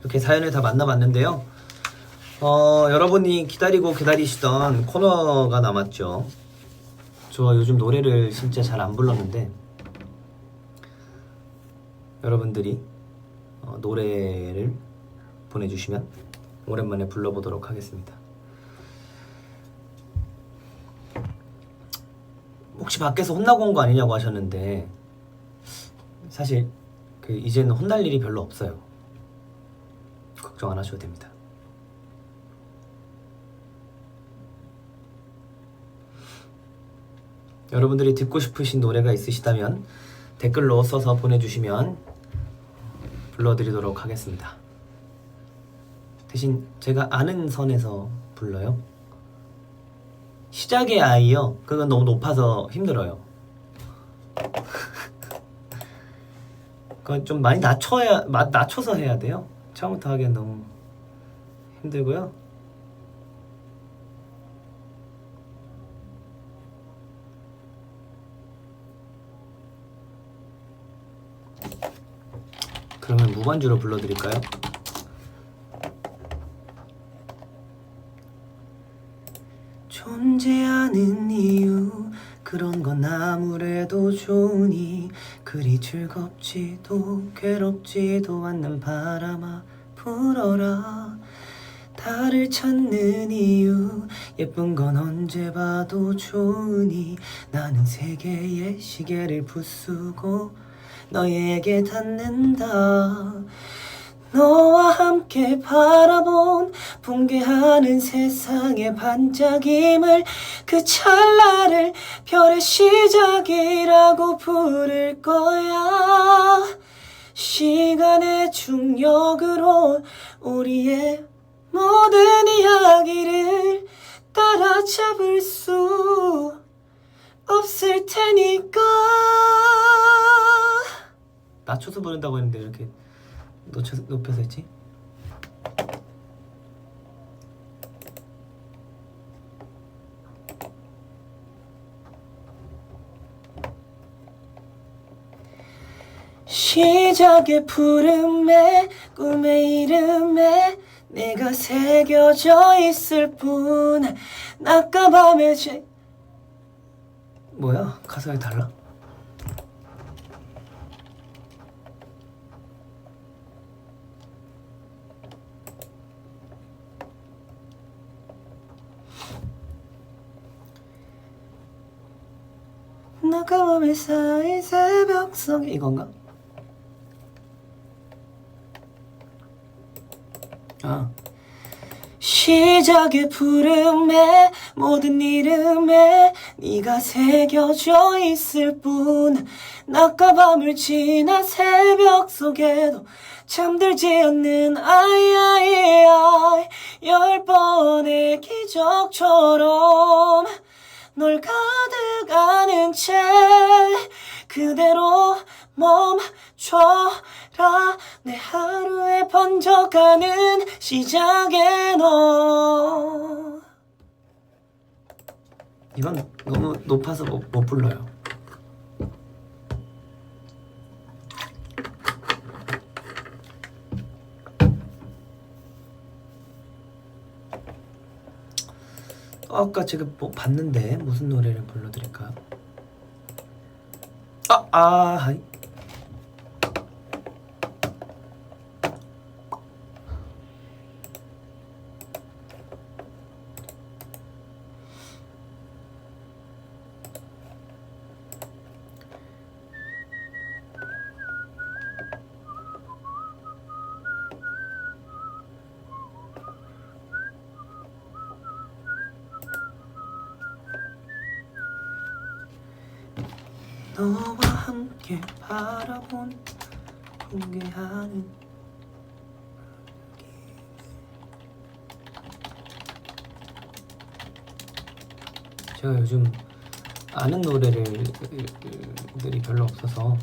B: 이렇게 사연을 다 만나봤는데요. 여러분이 기다리시던 코너가 남았죠. 저 요즘 노래를 진짜 잘 안 불렀는데 여러분들이 노래를 보내주시면 오랜만에 불러보도록 하겠습니다. 혹시 밖에서 혼나고 온 거 아니냐고 하셨는데 사실 이제는 혼날 일이 별로 없어요. 걱정 안 하셔도 됩니다. 여러분들이 듣고 싶으신 노래가 있으시다면 댓글로 써서 보내주시면 불러드리도록 하겠습니다. 대신 제가 아는 선에서 불러요. 시작의 아이요. 그건 너무 높아서 힘들어요. 그건 좀 많이 낮춰서 해야 돼요. 처음부터 하기엔 너무 힘들고요. 그러면 무반주로 불러드릴까요? 존재하는 이유 그런 건 아무래도 좋으니 그리 즐겁지도 괴롭지도 않는 바람아 불어라. 달을 찾는 이유 예쁜 건 언제 봐도 좋으니 나는 세 개의 시계를 부수고 너에게 닿는다. 너와 함께 바라본 붕괴하는 세상의 반짝임을 그 찰나를 별의 시작이라고 부를 거야. 시간의 중력으로 우리의 모든 이야기를 따라잡을 수 없을 테니까. 낮춰서 부른다고 했는데 왜 이렇게 높여서 했지? 시작의 푸름에 꿈의 이름에 내가 새겨져 있을 뿐. 낮과 밤의 뭐야? 가사가 달라? 낮과 밤의 사이 새벽 속 이건가? 시작의 푸름에 모든 이름에 네가 새겨져 있을 뿐. 낮과 밤을 지나 새벽 속에도 잠들지 않는 아이아이아이 10번의 기적처럼 널 가득 안은 채 그대로 멈춰라. 내 하루에 번져가는 시작에 너. 이건 너무 높아서 못 불러요. 아까 제가 뭐 봤는데 무슨 노래를 불러드릴까요? 하이. 너와 함께 바라본 붕괴하는 제가 요즘 아는 노래들이 별로 없어서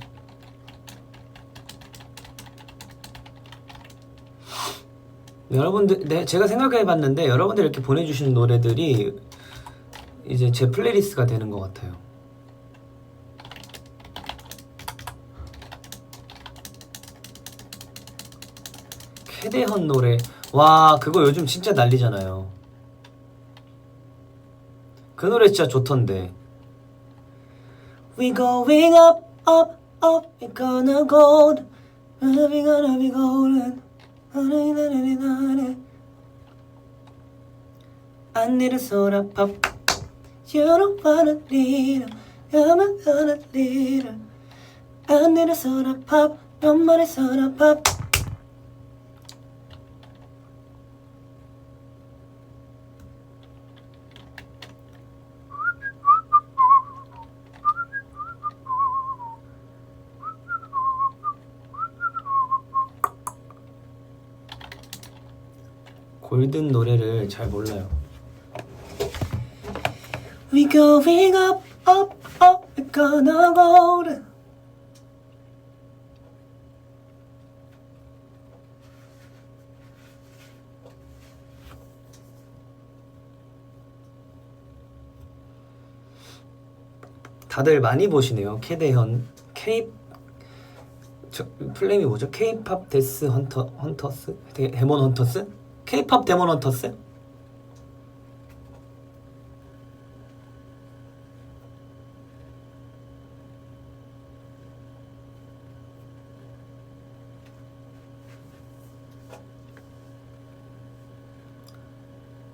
B: 여러분들 제가 생각해봤는데 여러분들 이렇게 보내주시는 노래들이 이제 제 플레이리스트가 되는 것 같아요. 캐대헌 노래. 와, 그거 요즘 진짜 난리잖아요. 그 노래 진짜 좋던데. We going up, up, up, we gonna go. We gonna be golden. I need a soda pop. You don't wanna need it. I'm not gonna need it. I need a soda pop. 너만의 soda pop. 골든 노래를 잘 몰라요. We going up, up, up, we gonna golden. 다들 많이 보시네요. 캐대현 플레임이 뭐죠? K-팝 데스 헌터스? 데몬 헌터스? K-팝 데몬 헌터스?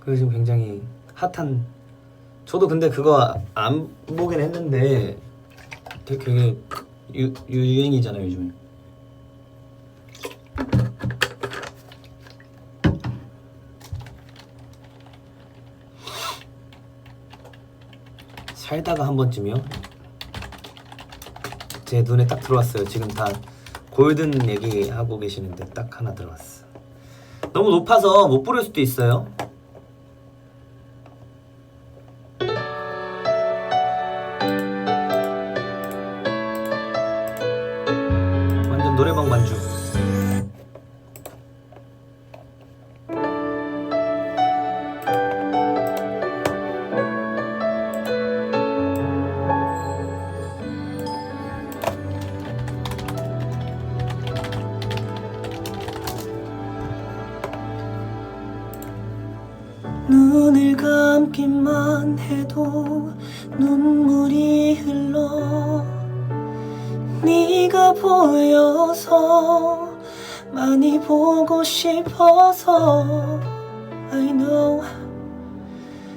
B: 그게 지금 굉장히 핫한. 저도 근데 그거 안 보긴 했는데 되게 유행이잖아요 요즘. 살다가 한 번쯤이요? 제 눈에 딱 들어왔어요. 지금 다 골든 얘기하고 계시는데 딱 하나 들어왔어. 너무 높아서 못 부를 수도 있어요. 완전 노래방 반주. 눈을 감기만 해도 눈물이 흘러. 네가 보여서 많이 보고 싶어서. I know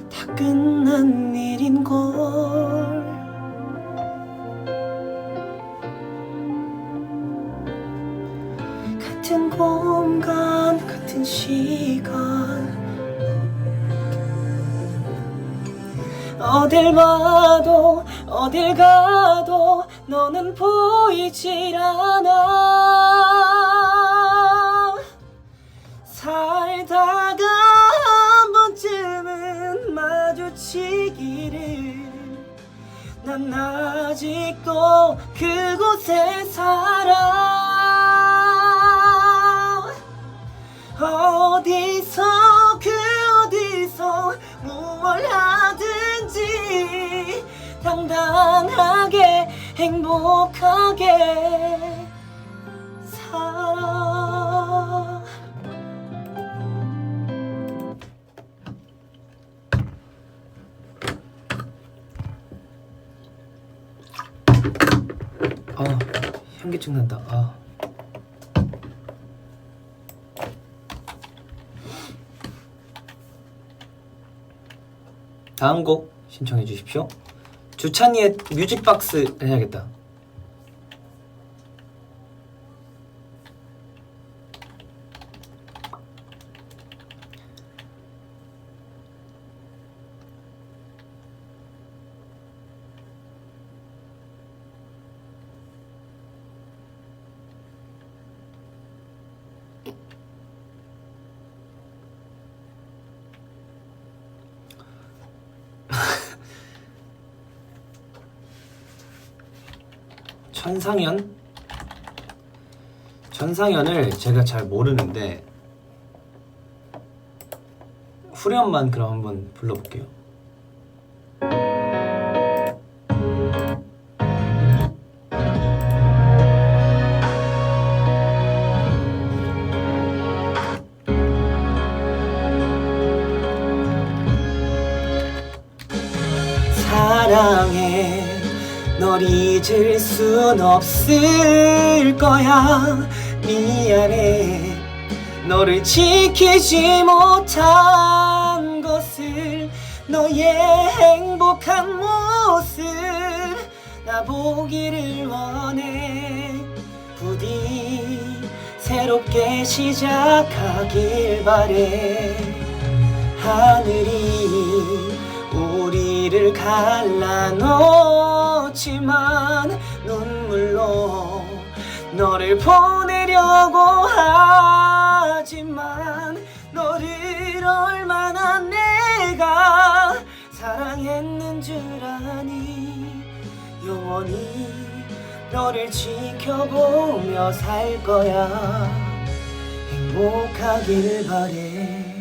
B: 다 끝난 일인걸. 같은 공간 같은 시간 어딜 봐도 어딜 가도 너는 보이질 않아. 살다가 한 번쯤은 마주치기를. 난 아직도 그곳에 살아. 어디서 그 어디서 무얼 하든지 당당하게 행복하게 살아. 아, 현기증 난다. 아. 다음 곡 신청해 주십시오. 주찬이의 뮤직박스 해야겠다. 천상연을 제가 잘 모르는데 후렴만 그럼 한번 불러볼게요. 널 잊을 순 없을 거야. 미안해 너를 지키지 못한 것을. 너의 행복한 모습 나 보기를 원해. 부디 새롭게 시작하길 바래. 하늘이 우리를 갈라놓지만 눈물로 너를 보내려고 하지만 너를 얼마나 내가 사랑했는 줄 아니. 영원히 너를 지켜보며 살 거야. 행복하길 바래.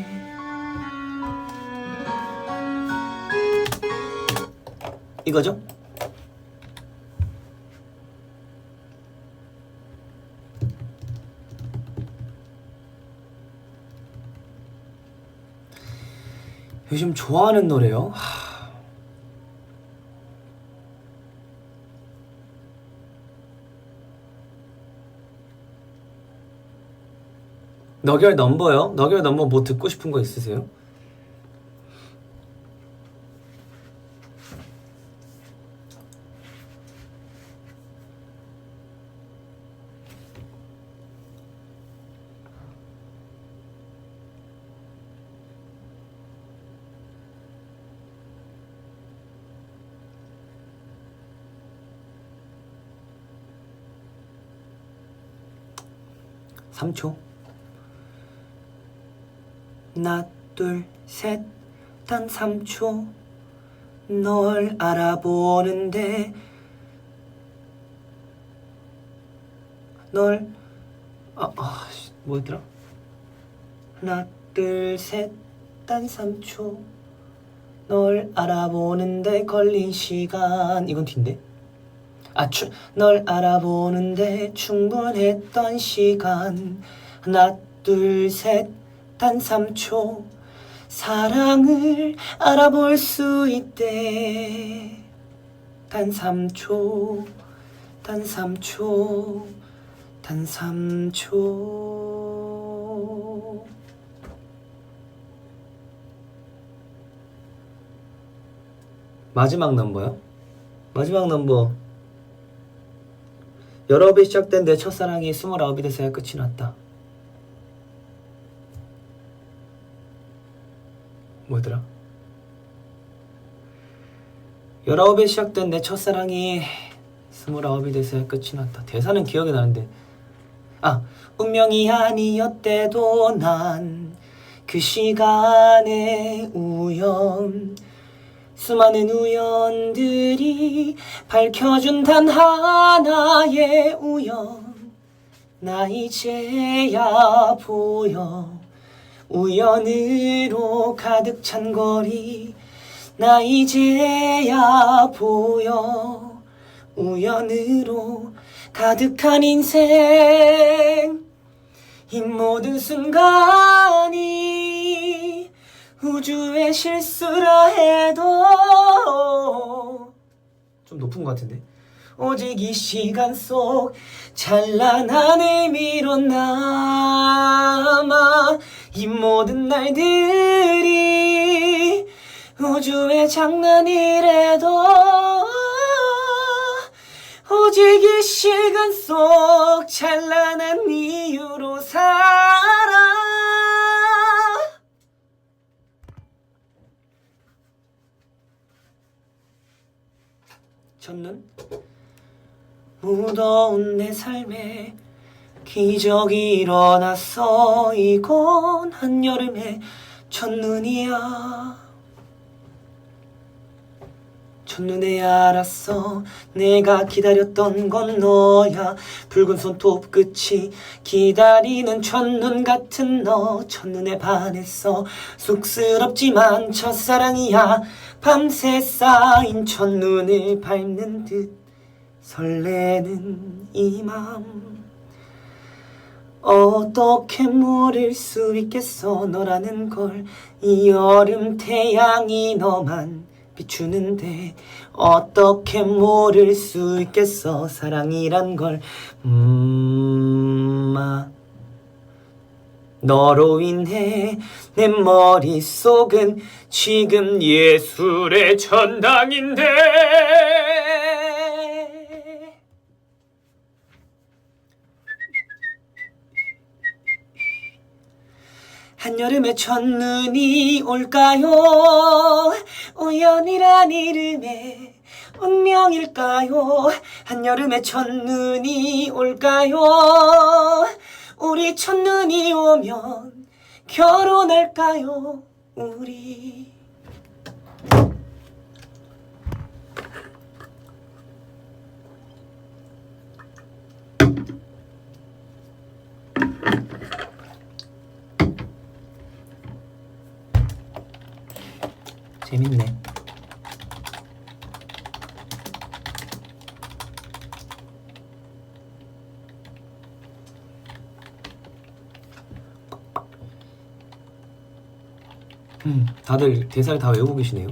B: 이거죠? 요즘 좋아하는 노래요? 너결 넘버요? 너결 넘버 뭐 듣고 싶은 거 있으세요? 삼초 하나 둘 셋 단 3초 널 알아보는데 널 뭐였더라? 하나 둘 셋 단 3초 널 알아보는데 걸린 시간. 이건 뒤인데? 널 알아보는데 충분했던 시간. 하나 둘 셋 단 3초 사랑을 알아볼 수 있대. 단 3초 단 3초 단 3초. 마지막 넘버요? 마지막 넘버. 여러 배 시작된 내 첫사랑이 29이 돼서야 끝이 났다. 뭐더라? 19에 시작된 내 첫사랑이 29이 돼서야 끝이 났다. 대사는 기억이 나는데 운명이 아니었대도 난 그 시간의 우연 수많은 우연들이 밝혀준 단 하나의 우연. 나 이제야 보여 우연으로 가득 찬 거리. 나 이제야 보여 우연으로 가득한 인생. 이 모든 순간이 우주의 실수라 해도 좀 높은 것 같은데. 오직 이 시간 속 찬란한 의미로 남아. 이 모든 날들이 우주의 장난이래도 오직 이 시간 속 찬란한 이유로 살아. 첫눈? 무더운 내 삶에 기적이 일어났어. 이건 한여름의 첫눈이야. 첫눈에 알았어 내가 기다렸던 건 너야. 붉은 손톱 끝이 기다리는 첫눈 같은 너. 첫눈에 반했어 쑥스럽지만 첫사랑이야. 밤새 쌓인 첫눈을 밟는 듯 설레는 이 맘. 어떻게 모를 수 있겠어 너라는 걸. 이 여름 태양이 너만 비추는데 어떻게 모를 수 있겠어 사랑이란 걸 너로 인해 내 머릿속은 지금 예술의 전당인데 한여름의 첫눈이 올까요? 우연이란 이름의 운명일까요? 한여름의 첫눈이 올까요? 우리 첫눈이 오면 결혼할까요? 우리 재밌네. 다들 대사를 다 외우고 계시네요.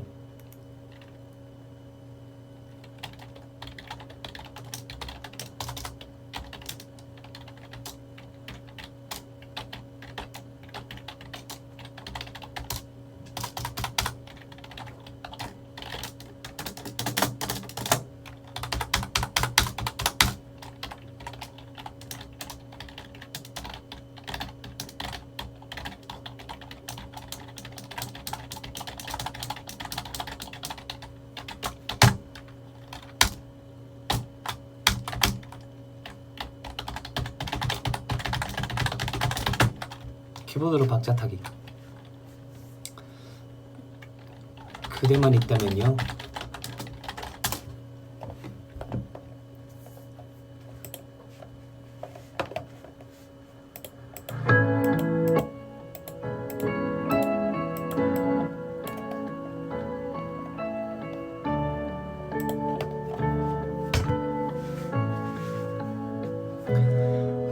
B: 키보드로 박자 타기. 그대만 있다면요.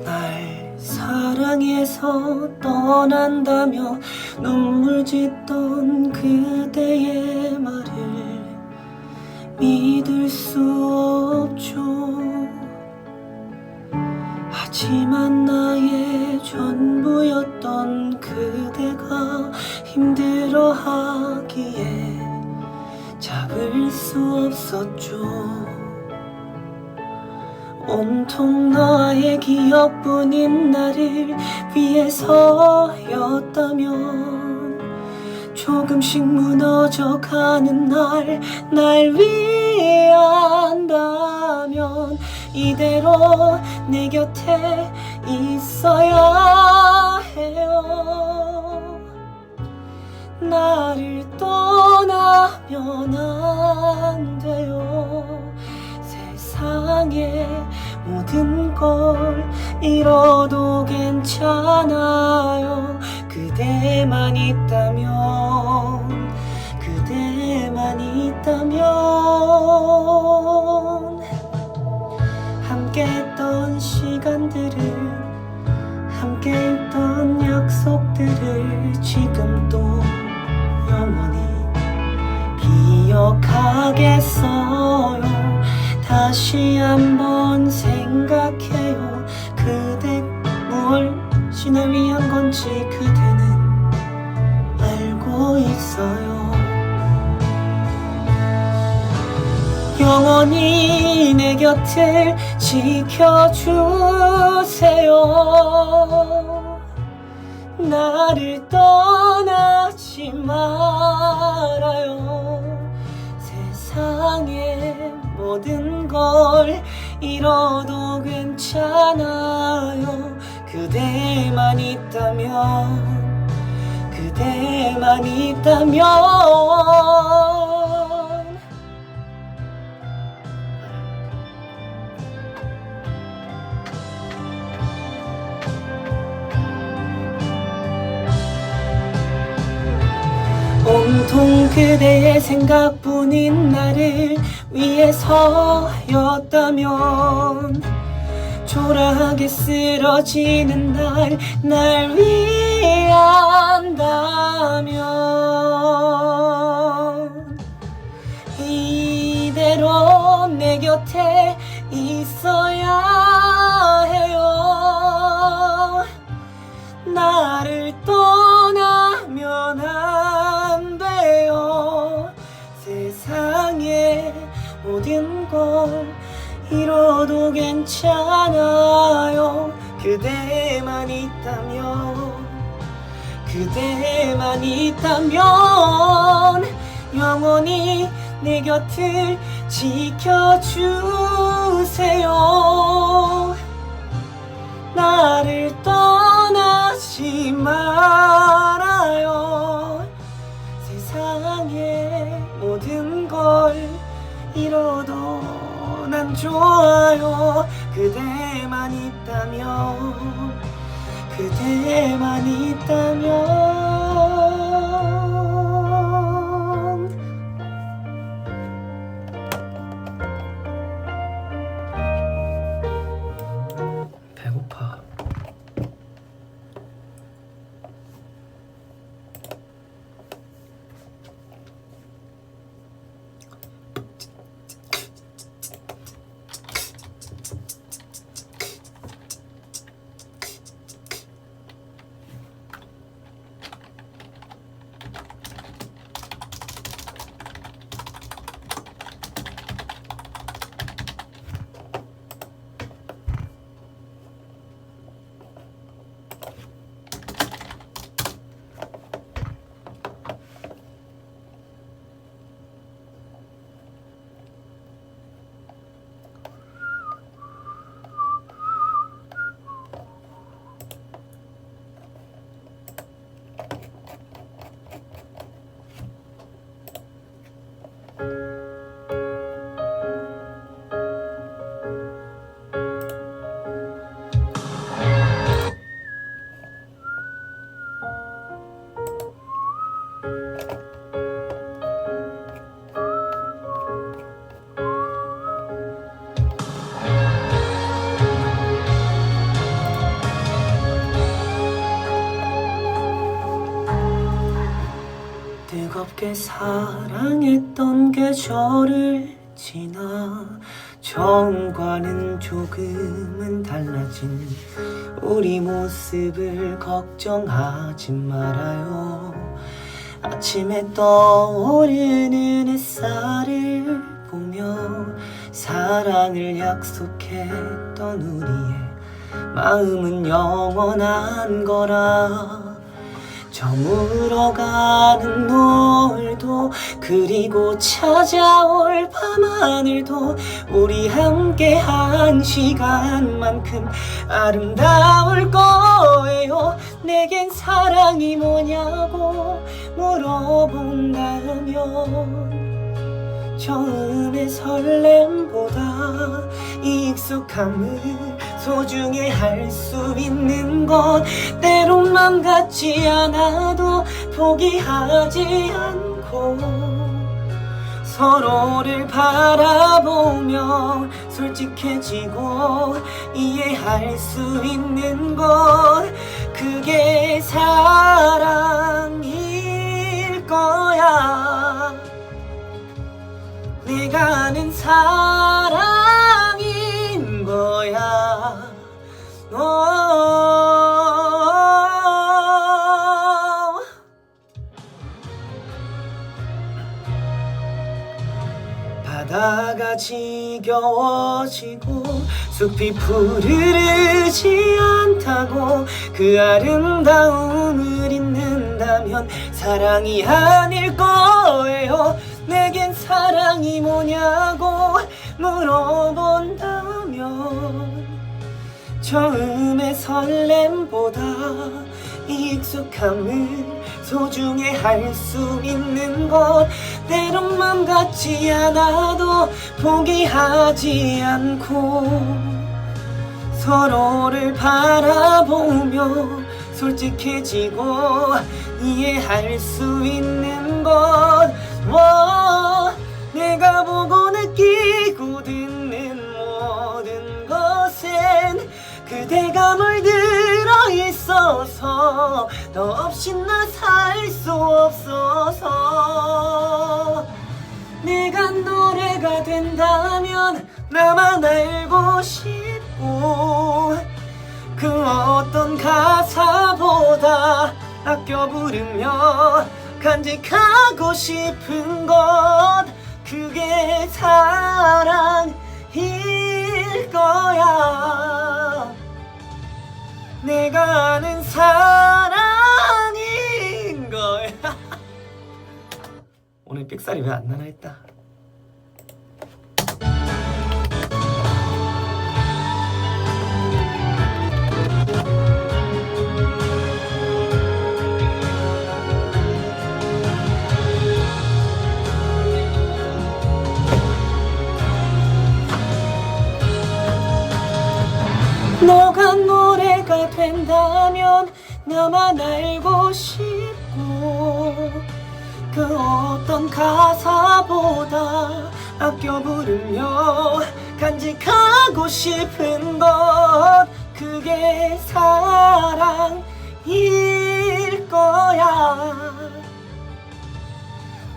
B: 날 사랑해서 떠난다며 눈물 짓던 그대의 말을 믿을 수 없죠. 하지만 나의 전부였던 그대가 힘들어하기에 잡을 수 없었죠. 온통 너의 기억뿐인 나를 위해서였다면 조금씩 무너져가는 날 위한다면 이대로 내 곁에 있어야 해요. 나를 떠나면 안 돼요. 세상의 모든 걸 잃어도 괜찮아요. 그대만 있다면, 그대만 있다면. 함께 했던 시간들을, 함께 했던 약속들을 지금도 영원히 기억하겠어요. 다시 한번 생각해요. 그대 무엇이 날 위한 건지 그대는 알고 있어요. 영원히 내 곁을 지켜주세요. 나를 떠나지 말아요. 세상의 모든 걸 잃어도 괜찮아요. 그대만 있다면, 그대만 있다면. 온통 그대의 생각뿐인 나를 위해서였다면 초라하게 쓰러지는 날 위한다면 이대로 내 곁에 있어야 해요. 나를 떠나면 안 돼요. 세상의 모든 걸 잃어도 괜찮아요. 그대만 있다면, 그대만 있다면 영원히 내 곁을 지켜주세요. 나를 떠나지 말아요. 세상의 모든 걸 잃어도 난 좋아요. 그대만 있다면, 그대만 있다면. 배고파. 뜨겁게 사랑했던 계절을 지나 처음과는 조금은 달라진 우리 모습을 걱정하지 말아요. 아침에 떠오르는 햇살을 보며 사랑을 약속했던 우리의 마음은 영원한 거라. 저물어가는 노을도 그리고 찾아올 밤하늘도 우리 함께한 시간만큼 아름다울 거예요. 내겐 사랑이 뭐냐고 물어본다면 처음의 설렘보다 익숙함을 소중히 할 수 있는 것, 때론 맘 같지 않아도 포기하지 않고 서로를 바라보며 솔직해지고 이해할 수 있는 것, 그게 사랑일 거야. 내가 아는 사랑인 거야. 바다가 지겨워지고 숲이 푸르르지 않다고 그 아름다움을 잊는다면 사랑이 아닐 거예요. 내겐 사랑이 뭐냐고 물어본다면 처음의 설렘보다 익숙함을 소중히 할 수 있는 것, 때론 맘 같지 않아도 포기하지 않고 서로를 바라보며 솔직해지고 이해할 수 있는 것, 내가 보고 느끼고 듣는 모든 것엔 그대가 물들어 있어서 너 없이 나 살 수 없어서 내가 너가 노래가 된다면 나만 알고 싶고 그 어떤 가사보다 아껴 부르며 간직하고 싶은 것 그게 사랑일 거야. 내가 아는 사랑인 거야. 오늘 삑살이 왜 안 나나 했다. 너가 노래가 된다면 나만 알고 싶고 그 어떤 가사보다 아껴 부르며 간직하고 싶은 것 그게 사랑일 거야.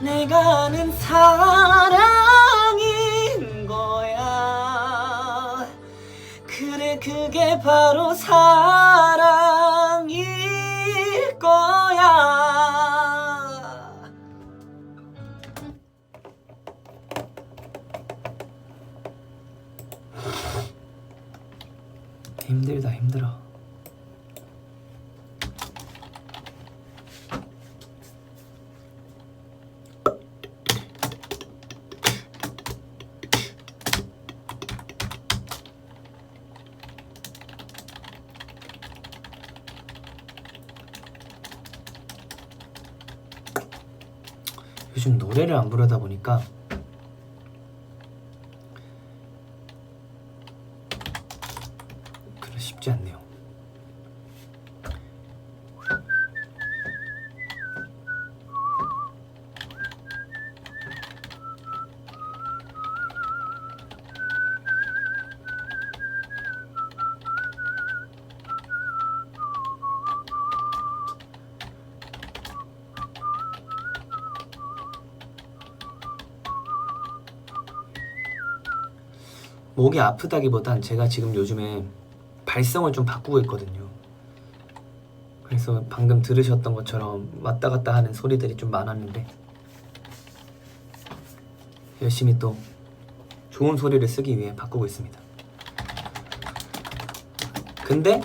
B: 내가 아는 사랑인 거야. 그래 그게 바로 사랑일 거야. 힘들다 힘들어. 요즘 노래를 안 부르다 보니까 그래 쉽지 않네요. 목이 아프다기보단 제가 지금 요즘에 발성을 좀 바꾸고 있거든요. 그래서 방금 들으셨던 것처럼 왔다 갔다 하는 소리들이 좀 많았는데 열심히 또 좋은 소리를 쓰기 위해 바꾸고 있습니다. 근데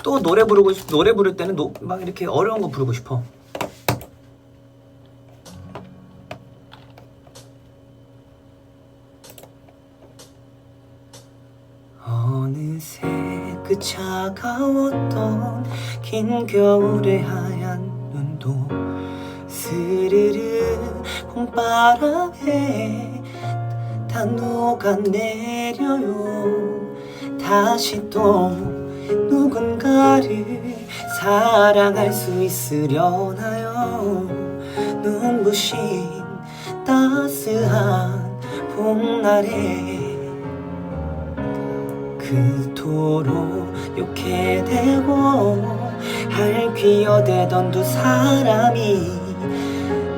B: 또 노래 부를 때는 막 이렇게 어려운 거 부르고 싶어. 어느새 그 차가웠던 긴 겨울의 하얀 눈도 스르르 봄바람에 다 녹아내려요. 다시 또 누군가를 사랑할 수 있으려나요. 눈부신 따스한 봄날에 그토록 욕해대고 핥귀어대던 두 사람이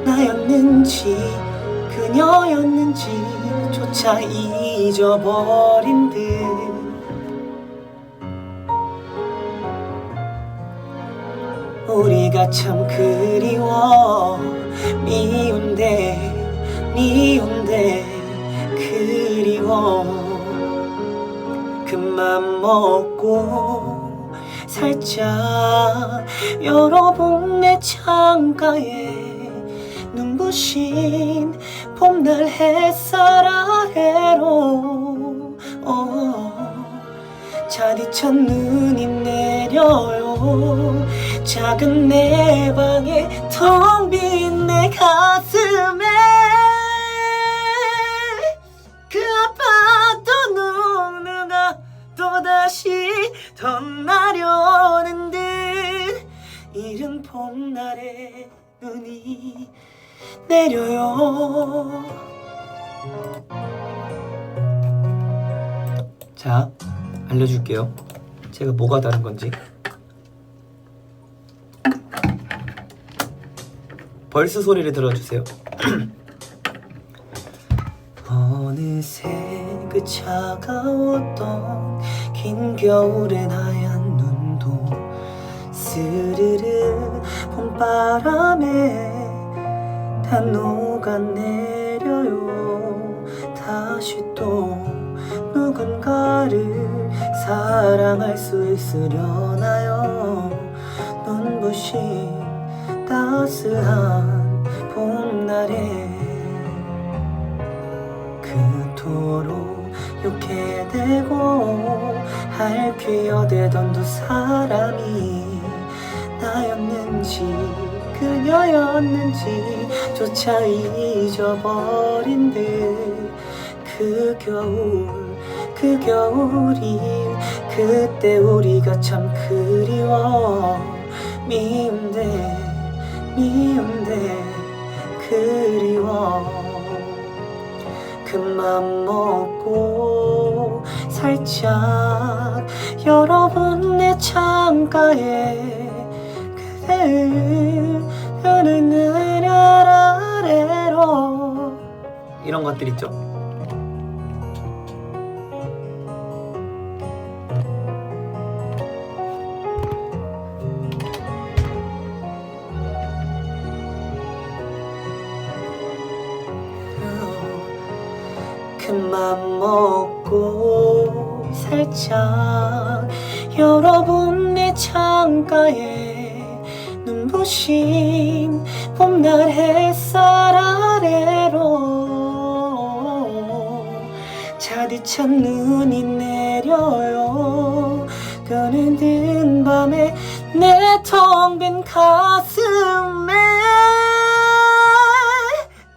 B: 나였는지 그녀였는지조차 잊어버린 듯 우리가 참 그리워 미운데 그리워. 큰맘 먹고 살짝 열어본 내 창가에 눈부신 봄날 햇살 아래로 차디찬 눈이 내려요. 작은 내 방에 텅 빈 내 가슴에 그 아파도 누군가 또다시 덧나려는 듯 이른 봄날에 눈이 내려요. 자, 알려줄게요. 제가 뭐가 다른 건지. 벌스 소리를 들어주세요. 어느새 그 차가웠던 긴 겨울의 하얀 눈도 스르르 봄바람에 다 녹아내려요. 다시 또 누군가를 사랑할 수 있으려나요? 눈부신 따스한 봄날에 그토록 욕해대고 핥히어대던 두 사람이 나였는지 그녀였는지 조차 잊어버린 듯 그 겨울이 그때 우리가 참 그리워. 미운데 그리워. 큰맘 먹고 살짝 열어본 내 창가에 그대 흐르는 아래로 이런 것들 있죠. 큰맘 먹고 살짝 열어본 내 창가에 눈부신 봄날 햇살 아래로 차디찬 눈이 내려요. 그는 든 밤에 내 텅 빈 가슴에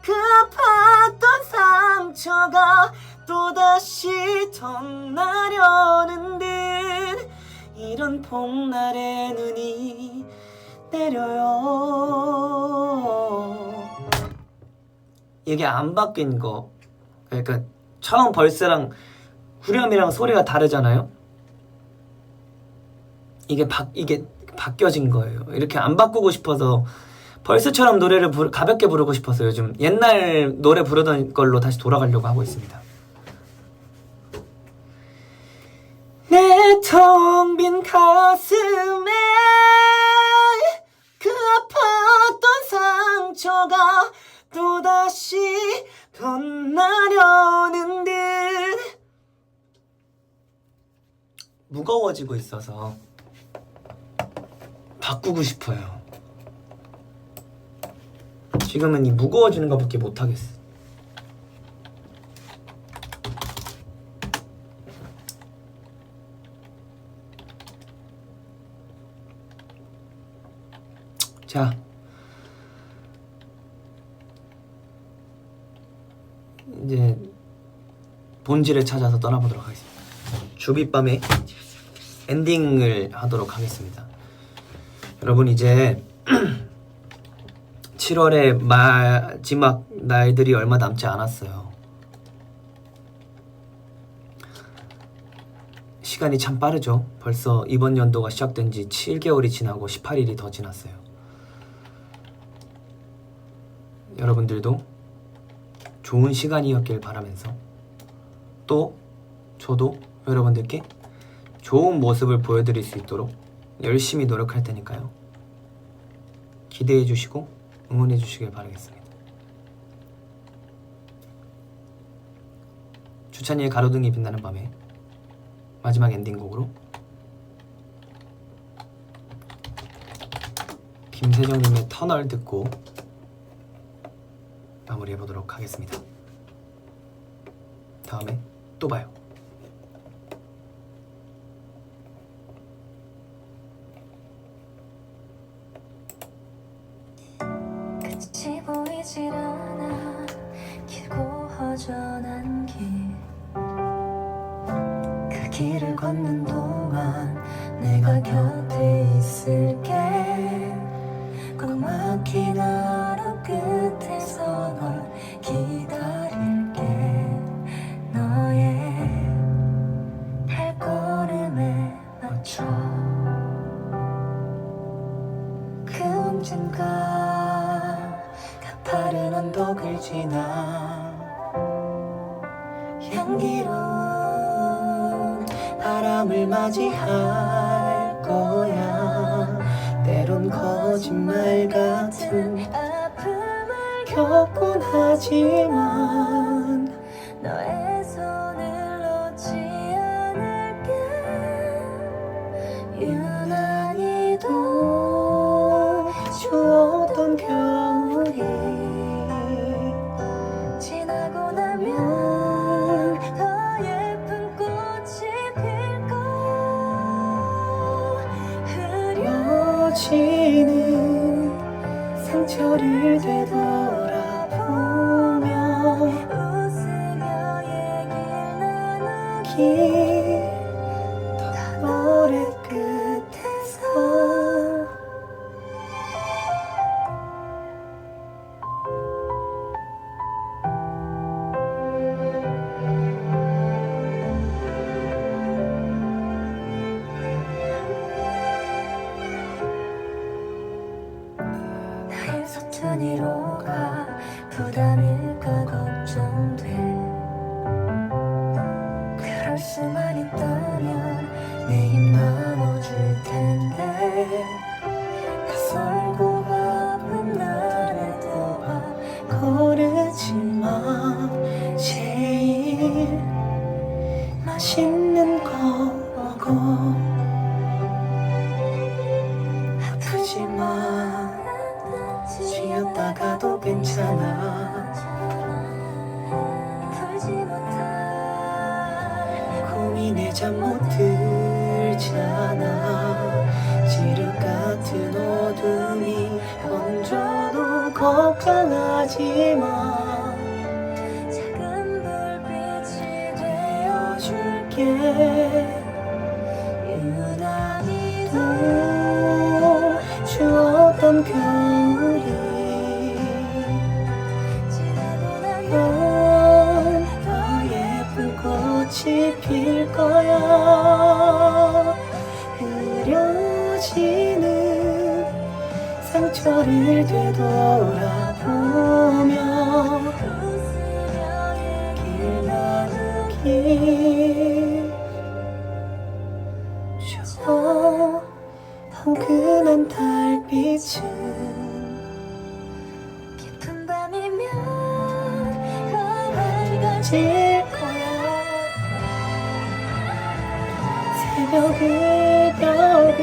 B: 그 아팠던 상처가 또다시 덧나려는 듯 이런 봄날에 눈이 내려요. 이게 안 바뀐 거, 그러니까 처음 벌스랑 후렴이랑 소리가 다르잖아요. 이게 바뀌어진 거예요. 이렇게 안 바꾸고 싶어서 벌스처럼 노래를 가볍게 부르고 싶어서 요즘 옛날 노래 부르던 걸로 다시 돌아가려고 하고 있습니다. 내 텅 빈 가슴에 그 아팠던 상처가 또다시 덧나려는 듯 무거워지고 있어서 바꾸고 싶어요. 지금은 이 무거워지는 것밖에 못하겠어. 자, 이제 본질을 찾아서 떠나보도록 하겠습니다. 주빗밤의 엔딩을 하도록 하겠습니다. 여러분 이제 7월의 마지막 날들이 얼마 남지 않았어요. 시간이 참 빠르죠. 벌써 이번 연도가 시작된 지 7개월이 지나고 18일이 더 지났어요. 여러분들도 좋은 시간이었길 바라면서 또 저도 여러분들께 좋은 모습을 보여드릴 수 있도록 열심히 노력할 테니까요. 기대해 주시고 응원해 주시길 바라겠습니다. 주찬이의 가로등이 빛나는 밤에 마지막 엔딩곡으로 김세정님의 터널 듣고 마무리해보도록 하겠습니다. 다음에 또 봐요.
A: 끝이 보이질 않아 길고 허전한 길 그 길을 걷는 동안 내가 곁에 있을게 꽉 막힌 하루 끝에서 널 기다릴게 너의 발걸음에 맞춰 그 언젠가 가파른 언덕을 지나
B: 바람을 맞이할 거야. 때론 거짓말 같은
A: 아픔을
B: 겪곤 하지만
A: 너의 손을 놓지 않을게. 유난히도
B: 추웠던 겨울이
A: 지나고 나면 더 예쁜 꽃이 필 거야.
B: 흐려지는 상처를 되돌아보며
A: 웃으며 얘길 나누기
B: 더 노래 끝에서
A: 나의 서툰 위로가 부담일까 걱정돼. 그럴 수만 있다면 내 힘 나눠줄 텐데. 낯설고 바쁜 날에도
B: 거르지마. 제일 맛있는 거 먹어. 아프지마. 쉬었다가도 괜찮아.
A: 풀지 못할
B: 고민에 잠 못 들잖아. 지륵 같은 어둠이 번져도 걱정하지 마.
A: 작은 불빛이
B: 되어줄게.
A: 유난히도
B: 추웠던 겨울이
A: 지나고 나면
B: 더 예쁜 꽃이 필 거야. 흐려지는 상처를 되돌아보며
A: 웃으며
B: 길 나누기 저 황금한 달빛은
A: 깊은 밤이면 더 밝아질
B: 질 거야. 새벽의 벽을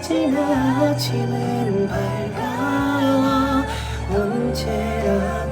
B: 지나 아침은 밝아. 언제라도